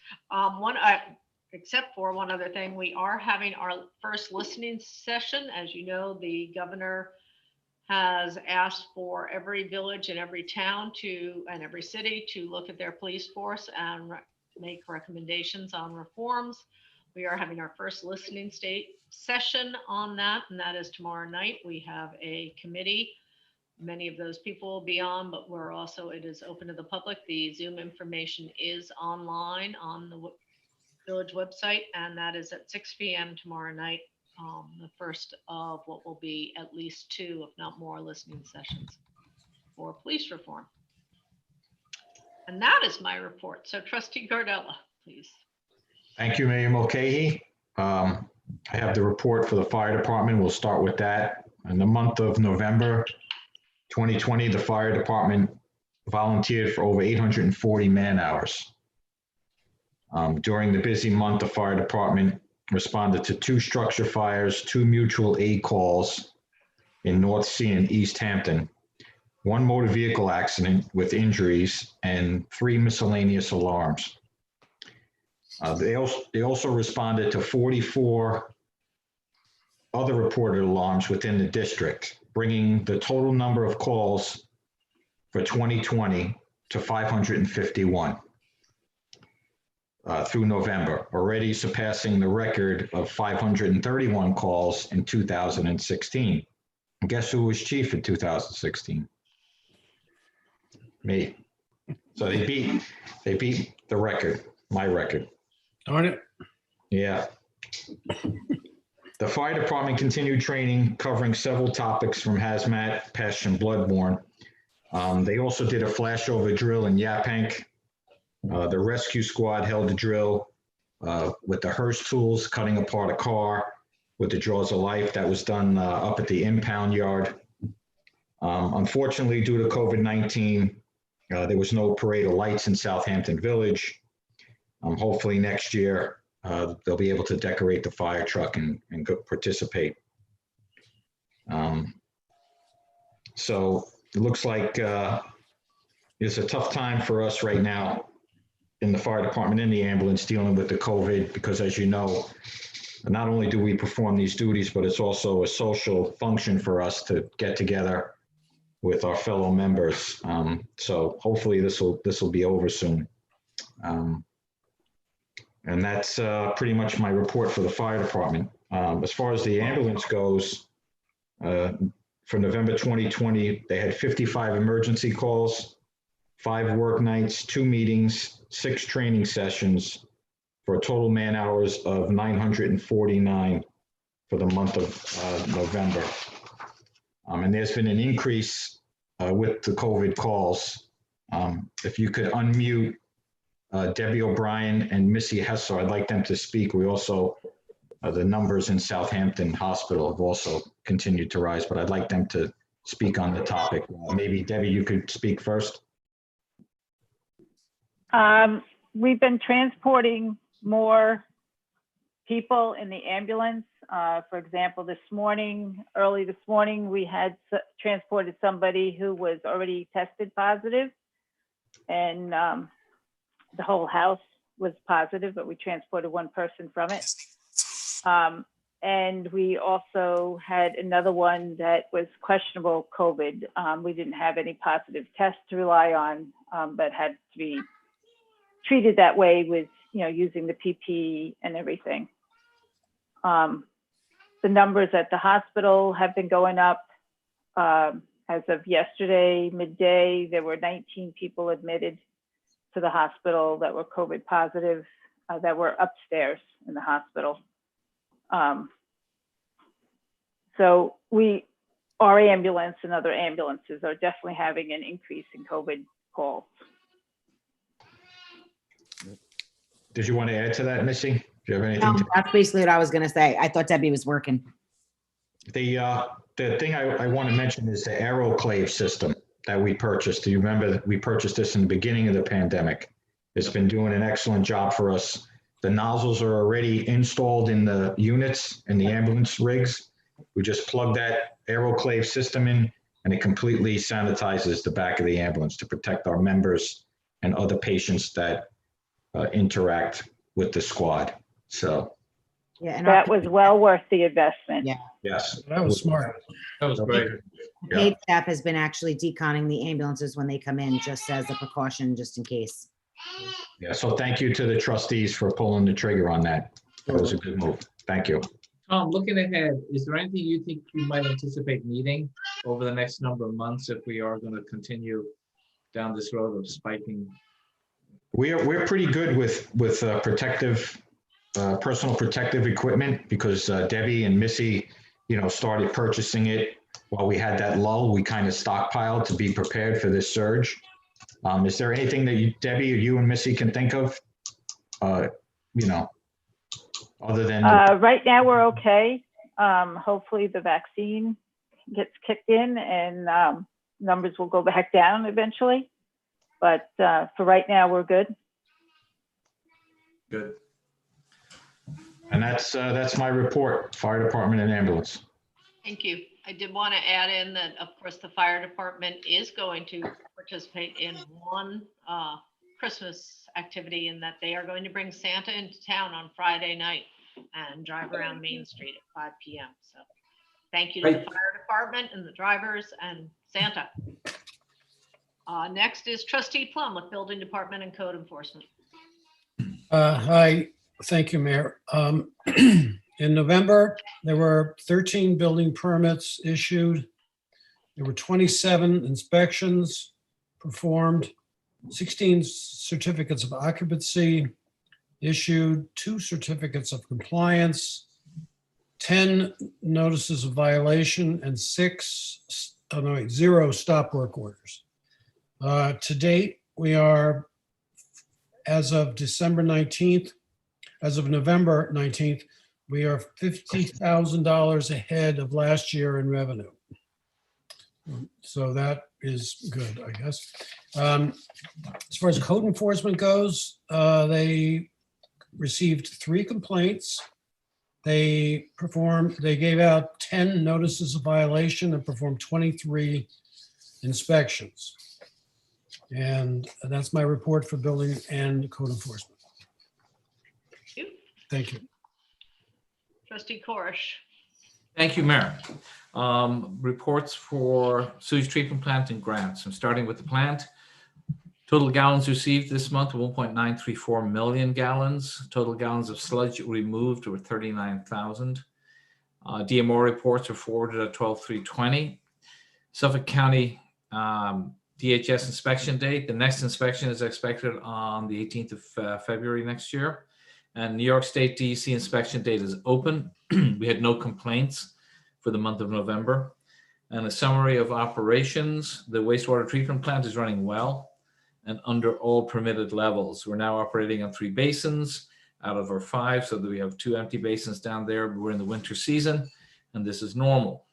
Except for one other thing, we are having our first listening session. As you know, the governor has asked for every village and every town and every city to look at their police force and make recommendations on reforms. We are having our first listening session on that, and that is tomorrow night. We have a committee. Many of those people will be on, but it is open to the public. The Zoom information is online on the village website, and that is at 6 p.m. tomorrow night, the first of what will be at least 2, if not more, listening sessions for police reform. And that is my report. So Trustee Gardella, please. Thank you, Mayor Mulcahy. I have the report for the fire department. We'll start with that. In the month of November 2020, the fire department volunteered for over 840 man hours. During the busy month, the fire department responded to 2 structure fires, 2 mutual aid calls in North Sea and East Hampton, 1 motor vehicle accident with injuries, and 3 miscellaneous alarms. They also responded to 44 other reported alarms within the district, bringing the total number of calls for 2020 to 551 through November, already surpassing the record of 531 calls in 2016. And guess who was chief in 2016? Me. So they beat the record, my record. Darn it. Yeah. The fire department continued training covering several topics from hazmat, pest, and bloodborne. They also did a flashover drill in Yaphank. The rescue squad held a drill with the Hearst tools, cutting apart a car with the jaws of life. That was done up at the impound yard. Unfortunately, due to COVID-19, there was no parade of lights in Southampton Village. Hopefully next year, they'll be able to decorate the fire truck and go participate. So it looks like it's a tough time for us right now in the fire department and the ambulance dealing with the COVID, because as you know, not only do we perform these duties, but it's also a social function for us to get together with our fellow members. So hopefully this will be over soon. And that's pretty much my report for the fire department. As far as the ambulance goes, for November 2020, they had 55 emergency calls, 5 work nights, 2 meetings, 6 training sessions, for a total man hours of 949 for the month of November. And there's been an increase with the COVID calls. If you could unmute Debbie O'Brien and Missy Hessler, I'd like them to speak. We also, the numbers in Southampton Hospital have also continued to rise, but I'd like them to speak on the topic. Maybe Debbie, you could speak first. We've been transporting more people in the ambulance. For example, early this morning, we had transported somebody who was already tested positive, and the whole house was positive, but we transported 1 person from it. And we also had another one that was questionable COVID. We didn't have any positive tests to rely on, but had to be treated that way with, using the PPE and everything. The numbers at the hospital have been going up. As of yesterday, midday, there were 19 people admitted to the hospital that were COVID positive, that were upstairs in the hospital. So our ambulance and other ambulances are definitely having an increase in COVID calls. Did you want to add to that, Missy? Do you have anything? No, that's basically what I was gonna say. I thought Debbie was working. The thing I want to mention is the aeroclave system that we purchased. Do you remember that we purchased this in the beginning of the pandemic? It's been doing an excellent job for us. The nozzles are already installed in the units and the ambulance rigs. We just plug that aeroclave system in and it completely sanitizes the back of the ambulance to protect our members and other patients that interact with the squad. So. Yeah, and that was well worth the investment. Yeah. Yes. That was smart. That was great. The paid staff has been actually deconning the ambulances when they come in, just as a precaution, just in case. Yeah, so thank you to the trustees for pulling the trigger on that. That was a good move. Thank you. Tom, looking ahead, is there anything you think you might anticipate needing over the next number of months if we are going to continue down this road of spiking? We're pretty good with personal protective equipment because Debbie and Missy, started purchasing it while we had that lull. We kind of stockpiled to be prepared for this surge. Is there anything that Debbie or you and Missy can think of? Other than right now we're okay. Hopefully the vaccine gets kicked in and numbers will go back down eventually. But for right now, we're good. Good. And that's my report, fire department and ambulance. Thank you. I did want to add in that, of course, the fire department is going to participate in one Christmas activity in that they are going to bring Santa into town on Friday night and drive around Main Street at 5 p.m. So thank you to the fire department and the drivers and Santa. Next is Trustee Plum with Building Department and Code Enforcement. Hi, thank you, Mayor. In November, there were 13 building permits issued. There were 27 inspections performed, 16 certificates of occupancy issued, 2 certificates of compliance, 10 notices of violation, and 0 stop work orders. To date, we are, as of November 19th, we are $50,000 ahead of last year in revenue. So that is good, I guess. As far as code enforcement goes, they received 3 complaints. They gave out 10 notices of violation and performed 23 inspections. And that's my report for building and code enforcement. Thank you. Thank you. Trustee Corish. Thank you, Mayor. Reports for sewage treatment plant and grants. I'm starting with the plant. Total gallons received this month, 1.934 million gallons. Total gallons of sludge removed were 39,000. DMO reports are forwarded at 12/3/20. Suffolk County DHS inspection date. The next inspection is expected on the 18th of February next year. And New York State DEC inspection date is open. We had no complaints for the month of November. And a summary of operations. The wastewater treatment plant is running well and under all permitted levels. We're now operating on 3 basins out of our 5, so that we have 2 empty basins down there. We're in the winter season, and this is normal.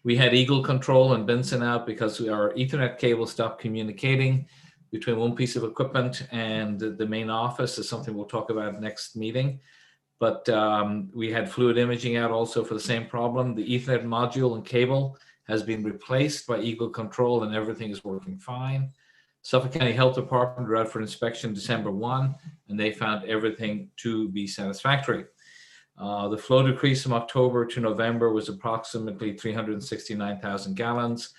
We had Eagle Control and Benson out because our Ethernet cable stopped communicating between one piece of equipment and the main office. Is something we'll talk about next meeting. But we had fluid imaging out also for the same problem. The Ethernet module and cable has been replaced by Eagle Control and everything is working fine. Suffolk County Health Department were out for inspection December 1, and they found everything to be satisfactory. The flow decrease from October to November was approximately 369,000 gallons.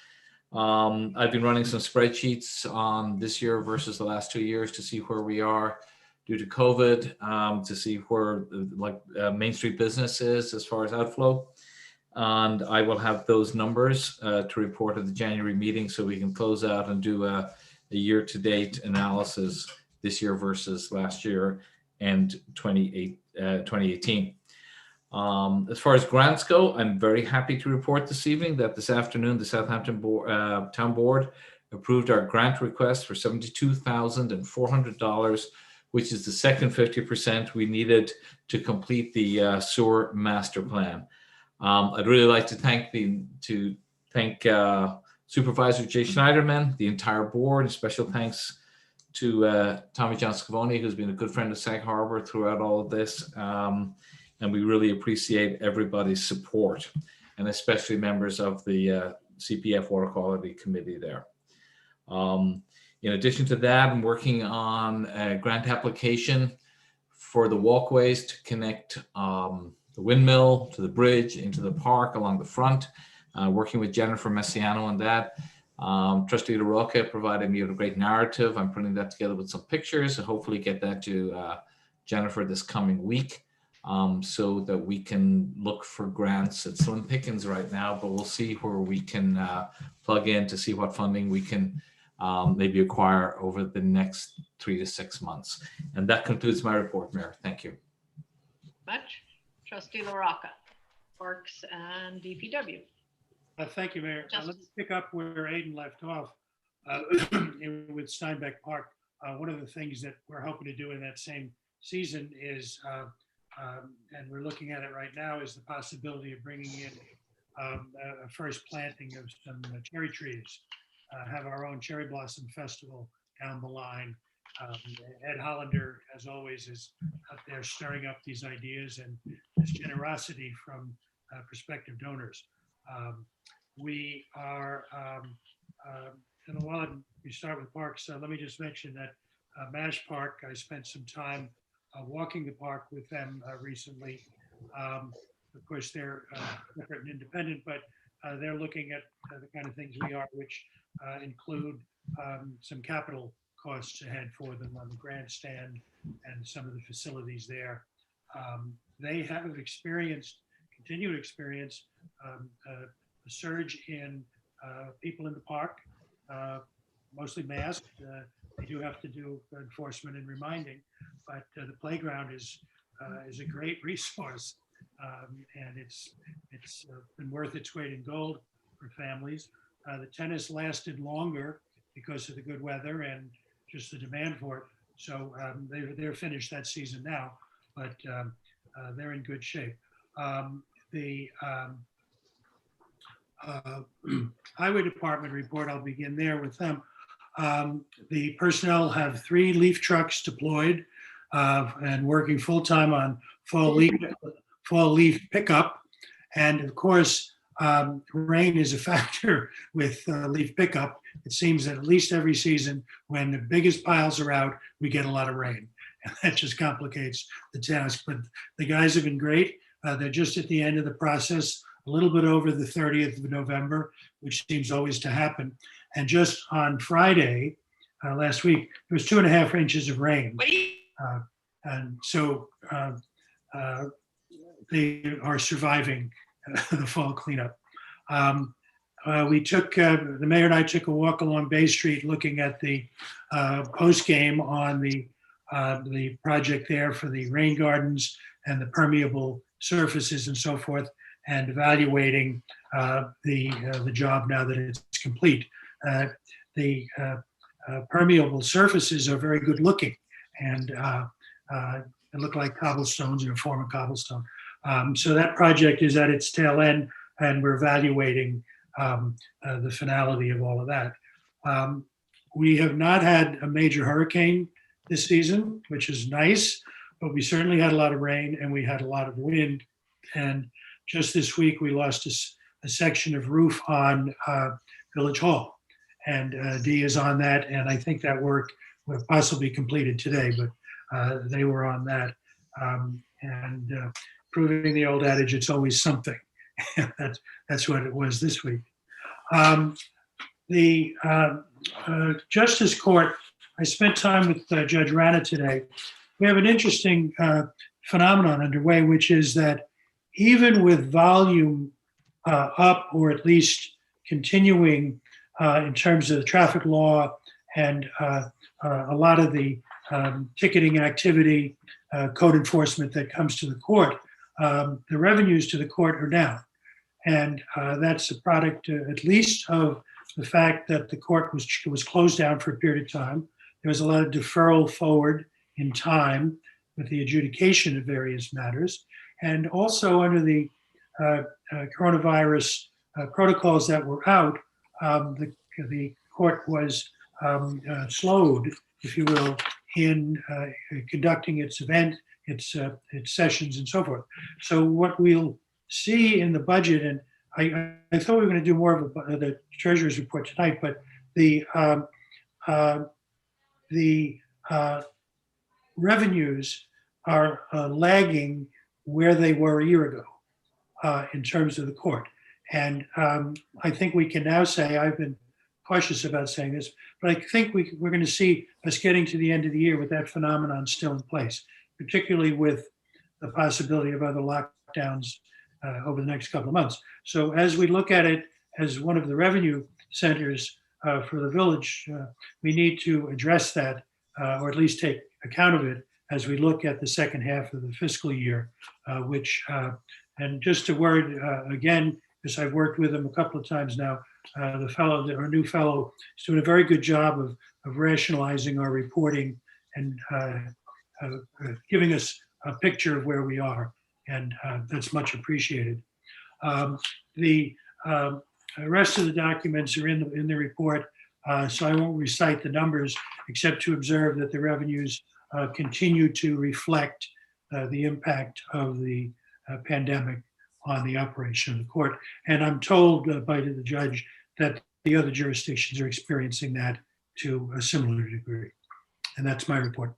I've been running some spreadsheets on this year versus the last 2 years to see where we are due to COVID, to see where Main Street business is as far as outflow. And I will have those numbers to report at the January meeting so we can close out and do a year-to-date analysis this year versus last year and 2018. As far as grants go, I'm very happy to report this evening that this afternoon the Southampton Town Board approved our grant request for $72,400, which is the second 50% we needed to complete the sewer master plan. I'd really like to thank Supervisor Jay Schneiderman, the entire board. Special thanks to Tommy John Scavone, who's been a good friend of Sag Harbor throughout all of this. And we really appreciate everybody's support, and especially members of the CPF Water Quality Committee there. In addition to that, I'm working on a grant application for the walkways to connect the windmill to the bridge into the park along the front, working with Jennifer Messiano on that. Trustee LaRocca provided me with a great narrative. I'm putting that together with some pictures and hopefully get that to Jennifer this coming week, so that we can look for grants. It's slim pickings right now, but we'll see where we can plug in to see what funding we can maybe acquire over the next 3 to 6 months. And that concludes my report, Mayor. Thank you. Much. Trustee LaRocca, Parks and DPW. Thank you, Mayor. Let me pick up where Aidan left off with Steinbeck Park. One of the things that we're hoping to do in that same season is, and we're looking at it right now, is the possibility of bringing in a first planting of some cherry trees, have our own cherry blossom festival down the line. Ed Hollander, as always, is out there stirring up these ideas and this generosity from prospective donors. We are, and while we start with parks, let me just mention that Mash Park, I spent some time walking the park with them recently. Of course, they're separate and independent, but they're looking at the kind of things we are, which include some capital costs ahead for them on the grandstand and some of the facilities there. They have experienced, continue to experience a surge in people in the park, mostly masked. They do have to do enforcement and reminding, but the playground is a great resource, and it's been worth its weight in gold for families. The tennis lasted longer because of the good weather and just the demand for it. So they're finished that season now, but they're in good shape. The Highway Department report, I'll begin there with them. The personnel have 3 leaf trucks deployed and working full-time on fall leaf pickup. And of course, rain is a factor with leaf pickup. It seems that at least every season, when the biggest piles are out, we get a lot of rain. And that just complicates the task. But the guys have been great. They're just at the end of the process, a little bit over the 30th of November, which seems always to happen. And just on Friday, last week, there was 2.5 inches of rain. And so they are surviving the fall cleanup. We took, the mayor and I took a walk along Bay Street looking at the post game on the project there for the rain gardens and the permeable surfaces and so forth, and evaluating the job now that it's complete. The permeable surfaces are very good looking, and they look like cobblestones, a form of cobblestone. So that project is at its tail end, and we're evaluating the finality of all of that. We have not had a major hurricane this season, which is nice, but we certainly had a lot of rain and we had a lot of wind. And just this week, we lost a section of roof on Village Hall. And Dee is on that, and I think that work will possibly be completed today, but they were on that. And proving the old adage, it's always something. That's what it was this week. The Justice Court, I spent time with Judge Rana today. We have an interesting phenomenon underway, which is that even with volume up, or at least continuing in terms of the traffic law and a lot of the ticketing activity, code enforcement that comes to the court. The revenues to the court are down. And that's a product at least of the fact that the court was closed down for a period of time. There was a lot of deferral forward in time with the adjudication of various matters. And also under the coronavirus protocols that were out, the court was slowed, if you will, in conducting its event, its sessions and so forth. So what we'll see in the budget, and I thought we were going to do more of the treasurer's report tonight, but the revenues are lagging where they were a year ago in terms of the court. And I think we can now say, I've been cautious about saying this, but I think we're going to see us getting to the end of the year with that phenomenon still in place, particularly with the possibility of other lockdowns over the next couple of months. So as we look at it as one of the revenue centers for the village, we need to address that, or at least take account of it as we look at the second half of the fiscal year, and just a word again, because I've worked with him a couple of times now, our new fellow is doing a very good job of rationalizing our reporting and giving us a picture of where we are. And that's much appreciated. The rest of the documents are in the report, so I won't recite the numbers except to observe that the revenues continue to reflect the impact of the pandemic on the operation of the court. And I'm told by the judge that the other jurisdictions are experiencing that to a similar degree. And that's my report.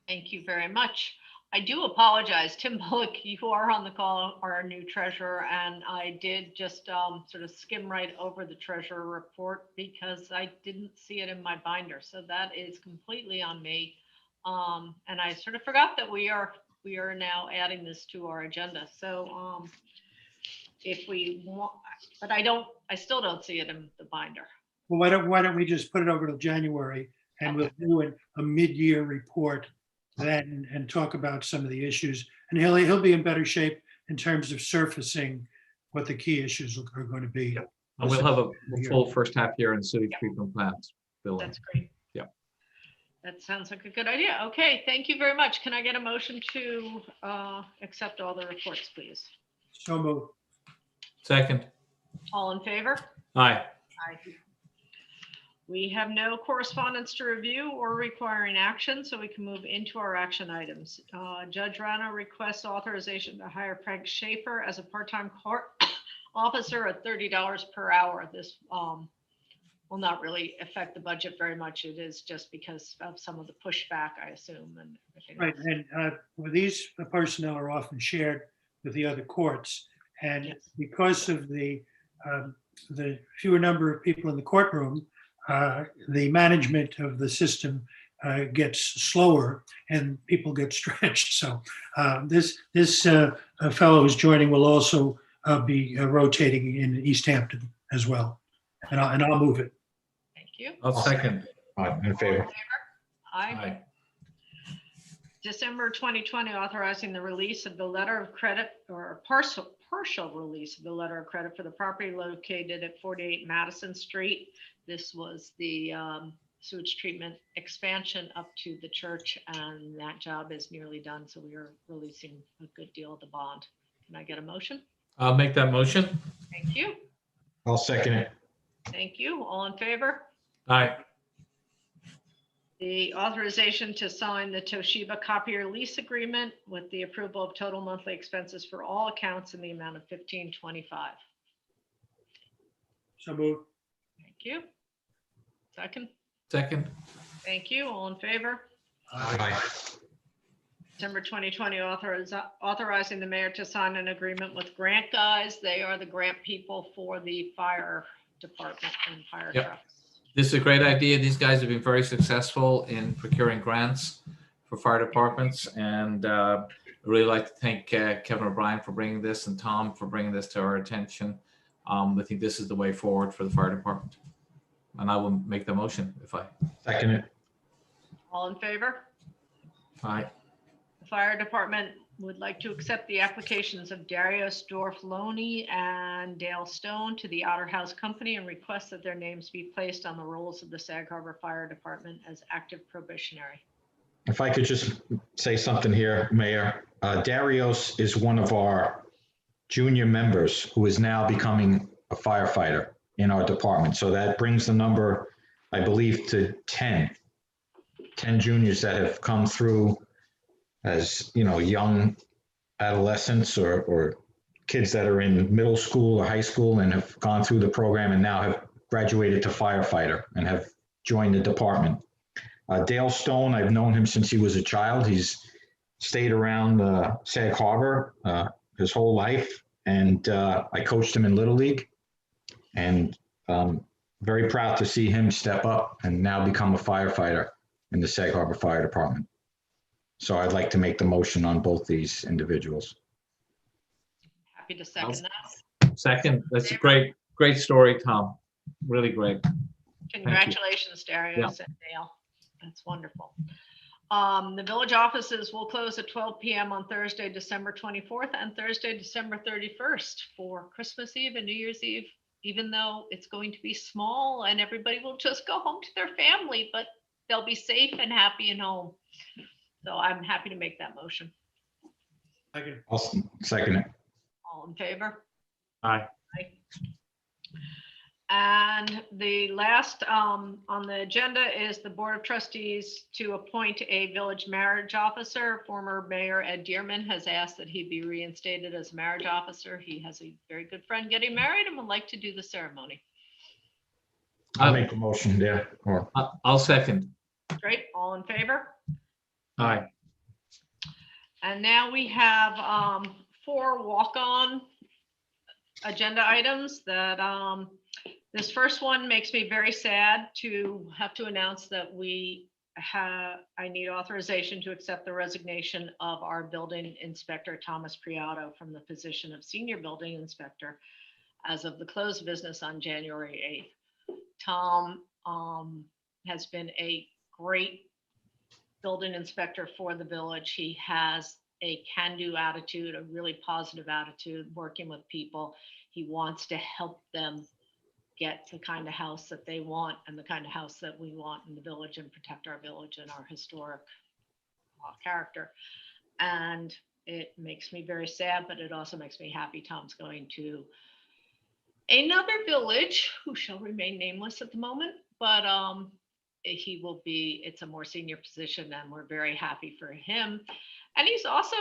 Thank you very much. I do apologize, Tim Bullock, you are on the call, our new treasurer, and I did just sort of skim right over the treasurer report because I didn't see it in my binder. So that is completely on me. And I sort of forgot that we are now adding this to our agenda. So if we want, but I still don't see it in the binder. Well, why don't we just put it over to January and we'll do a mid-year report then and talk about some of the issues. And he'll be in better shape in terms of surfacing what the key issues are going to be. Yep. And we'll have a full first half year in sewage treatment plants. That's great. Yeah. That sounds like a good idea. Okay, thank you very much. Can I get a motion to accept all the reports, please? So moved. Second. All in favor? Aye. Aye. We have no correspondence to review or requiring action, so we can move into our action items. Judge Rana requests authorization to hire Frank Schaefer as a part-time court officer at $30 per hour. This will not really affect the budget very much. It is just because of some of the pushback, I assume. And right, and well, these personnel are often shared with the other courts, and yes, because of the fewer number of people in the courtroom, the management of the system gets slower and people get stretched. So this fellow who's joining will also be rotating in East Hampton as well. And I'll move it. Thank you. I'll second. In favor. Aye. December 2020, authorizing the release of the letter of credit or partial release of the letter of credit for the property located at 48 Madison Street. This was the sewage treatment expansion up to the church, and that job is nearly done. So we are releasing a good deal of the bond. Can I get a motion? I'll make that motion. Thank you. I'll second it. Thank you. All in favor? Aye. The authorization to sign the Toshiba copier lease agreement with the approval of total monthly expenses for all accounts in the amount of $1525. So moved. Thank you. Second. Second. Thank you. All in favor? Aye. December 2020, authorizing the mayor to sign an agreement with Grant Guys. They are the grant people for the fire department and fire trucks. This is a great idea. These guys have been very successful in procuring grants for fire departments, and really like to thank Kevin O'Brien for bringing this and Tom for bringing this to our attention. I think this is the way forward for the fire department. And I will make the motion if I. Second it. All in favor? Aye. The fire department would like to accept the applications of Darius Dorfloni and Dale Stone to the Outer House Company and request that their names be placed on the rolls of the Sag Harbor Fire Department as active probationary. If I could just say something here, Mayor. Darius is one of our junior members who is now becoming a firefighter in our department. So that brings the number, I believe, to 10 juniors that have come through as, young adolescents or kids that are in middle school or high school and have gone through the program and now have graduated to firefighter and have joined the department. Dale Stone, I've known him since he was a child. He's stayed around Sag Harbor his whole life, and I coached him in Little League, and very proud to see him step up and now become a firefighter in the Sag Harbor Fire Department. So I'd like to make the motion on both these individuals. Happy to second that. Second, that's a great story, Tom. Really great. Congratulations, Darius and Dale. That's wonderful. The village offices will close at 12 p.m. on Thursday, December 24th and Thursday, December 31st for Christmas Eve and New Year's Eve, even though it's going to be small and everybody will just go home to their family, but they'll be safe and happy and home. So I'm happy to make that motion. I'll second it. All in favor? Aye. Aye. And the last on the agenda is the Board of Trustees to appoint a village marriage officer. Former Mayor Ed Dearman has asked that he be reinstated as a marriage officer. He has a very good friend getting married and would like to do the ceremony. I'll make a motion there. Or I'll second. Great, all in favor? Aye. And now we have 4 walk-on agenda items that this first one makes me very sad to have to announce that I need authorization to accept the resignation of our building inspector, Thomas Priato, from the position of senior building inspector as of the close of business on January 8th. Tom has been a great building inspector for the village. He has a can-do attitude, a really positive attitude, working with people. He wants to help them get the kind of house that they want and the kind of house that we want in the village and protect our village and our historic character. And it makes me very sad, but it also makes me happy. Tom's going to another village who shall remain nameless at the moment, but he will be, it's a more senior position and we're very happy for him. And he's also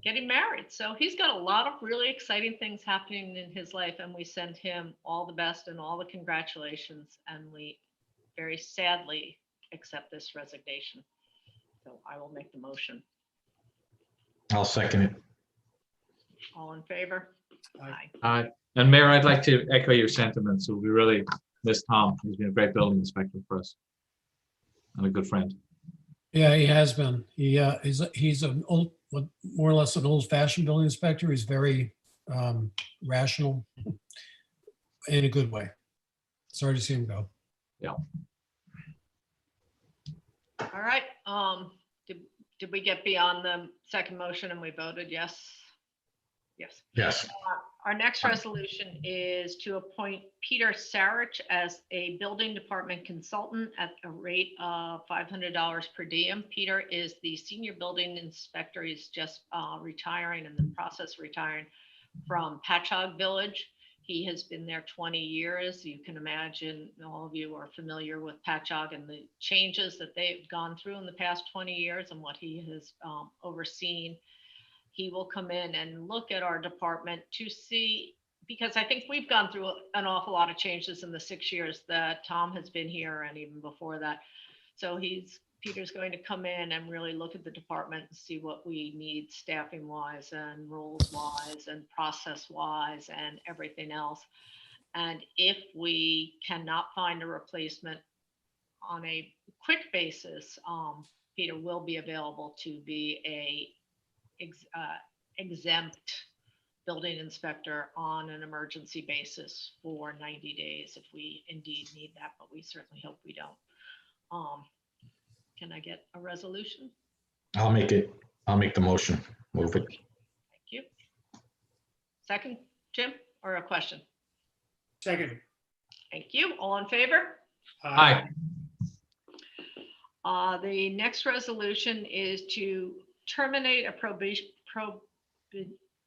getting married. So he's got a lot of really exciting things happening in his life, and we send him all the best and all the congratulations. And we very sadly accept this resignation. So I will make the motion. I'll second it. All in favor? Aye. Aye. And Mayor, I'd like to echo your sentiments. We really miss Tom. He's been a great building inspector for us and a good friend. Yeah, he has been. He's an old, more or less an old-fashioned building inspector. He's very rational in a good way. Sorry to see him go. Yeah. All right. Did we get beyond the second motion and we voted yes? Yes. Yes. Our next resolution is to appoint Peter Sarich as a building department consultant at a rate of $500 per diem. Peter is the senior building inspector. He's just retiring, in the process of retiring from Patchogue Village. He has been there 20 years. You can imagine, all of you are familiar with Patchogue and the changes that they've gone through in the past 20 years and what he has overseen. He will come in and look at our department to see, because I think we've gone through an awful lot of changes in the 6 years that Tom has been here and even before that. So Peter's going to come in and really look at the department and see what we need staffing wise and rules wise and process wise and everything else. And if we cannot find a replacement on a quick basis, Peter will be available to be a exempt building inspector on an emergency basis for 90 days if we indeed need that, but we certainly hope we don't. Can I get a resolution? I'll make the motion. Move it. Thank you. Second, Jim, or a question? Second. Thank you. All in favor? Aye. The next resolution is to terminate a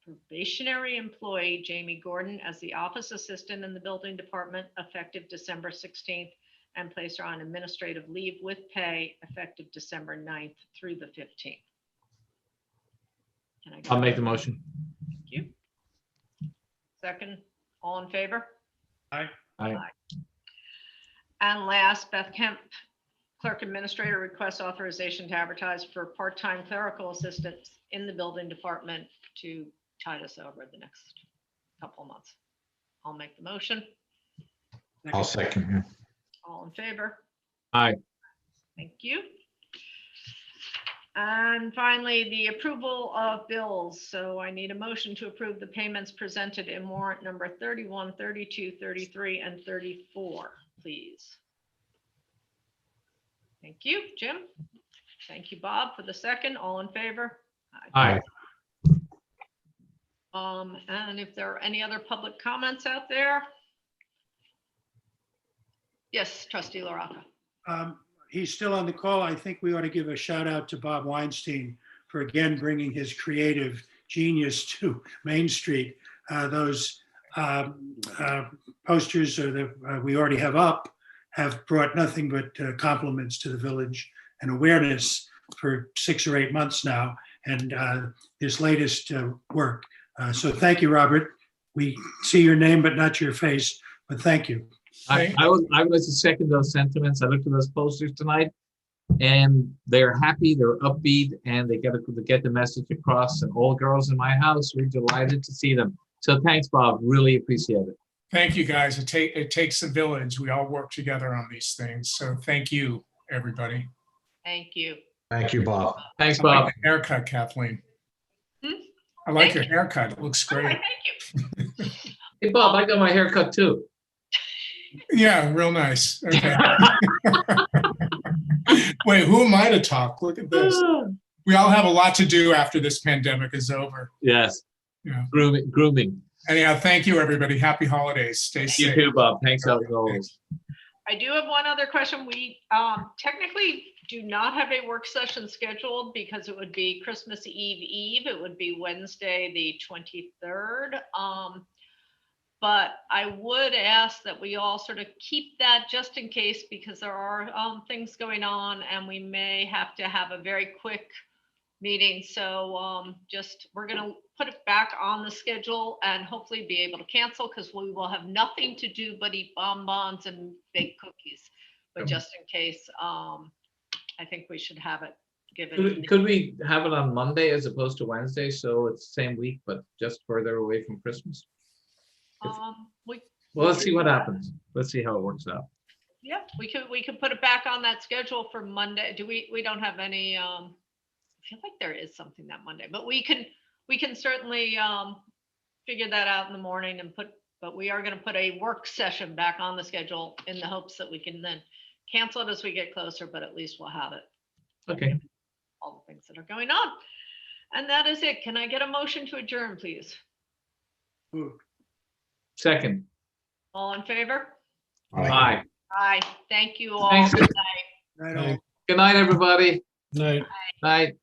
probationary employee, Jamie Gordon, as the office assistant in the building department effective December 16th and place her on administrative leave with pay effective December 9th through the 15th. Can I get I'll make the motion. Thank you. Second, all in favor? Aye. Aye. And last, Beth Kemp, clerk administrator, requests authorization to advertise for part-time clerical assistants in the building department to tide us over the next couple of months. I'll make the motion. I'll second. All in favor? Aye. Thank you. And finally, the approval of bills. So I need a motion to approve the payments presented in warrant number 31, 32, 33, and 34, please. Thank you, Jim. Thank you, Bob, for the second. All in favor? Aye. And if there are any other public comments out there? Yes, trustee LaRocca. He's still on the call. I think we ought to give a shout out to Bob Weinstein for again bringing his creative genius to Main Street. Those posters we already have up have brought nothing but compliments to the village and awareness for 6 or 8 months now, and his latest work. So thank you, Robert. We see your name but not your face, but thank you. I was to second those sentiments. I looked at those posters tonight, and they're happy, they're upbeat, and they get the message across. And all girls in my house, we're delighted to see them. So thanks, Bob. Really appreciate it. Thank you, guys. It takes a village. We all work together on these things. So thank you, everybody. Thank you. Thank you, Bob. Thanks, I Bob. like the haircut, Kathleen. Hmm? I like Thank your you. haircut. It looks All great. right, thank you. Hey, Bob, I got my hair cut too. Yeah, real nice. Okay. Wait, who am I to talk? Look at this. We all have a lot to do after this pandemic is over. Yes. Yeah. Grooming. Anyhow, thank you, everybody. Happy holidays. Stay You safe. too, Bob. Thanks as always. I do have one other question. We technically do not have a work session scheduled because it would be Christmas Eve. It would be Wednesday, the 23rd. But I would ask that we all sort of keep that just in case, because there are things going on and we may have to have a very quick meeting. So we're going to put it back on the schedule and hopefully be able to cancel, because we will have nothing to do but eat bonbons and bake cookies. But just in case, I think we should have it given. Could we have it on Monday as opposed to Wednesday, so it's the same week but just further away from Christmas? Well, let's see what happens. Let's see how it works out. Yeah, we could put it back on that schedule for Monday. We don't have any, I feel like there is something that Monday, but we can certainly figure that out in the morning and but we are going to put a work session back on the schedule in the hopes that we can then cancel it as we get closer, but at least we'll have it. Okay. All the things that are going on. And that is it. Can I get a motion to adjourn, please? Second. All in favor? Aye. Aye. Thank you all. Thanks. Good night. Right on. Good night, everybody. Night. Night.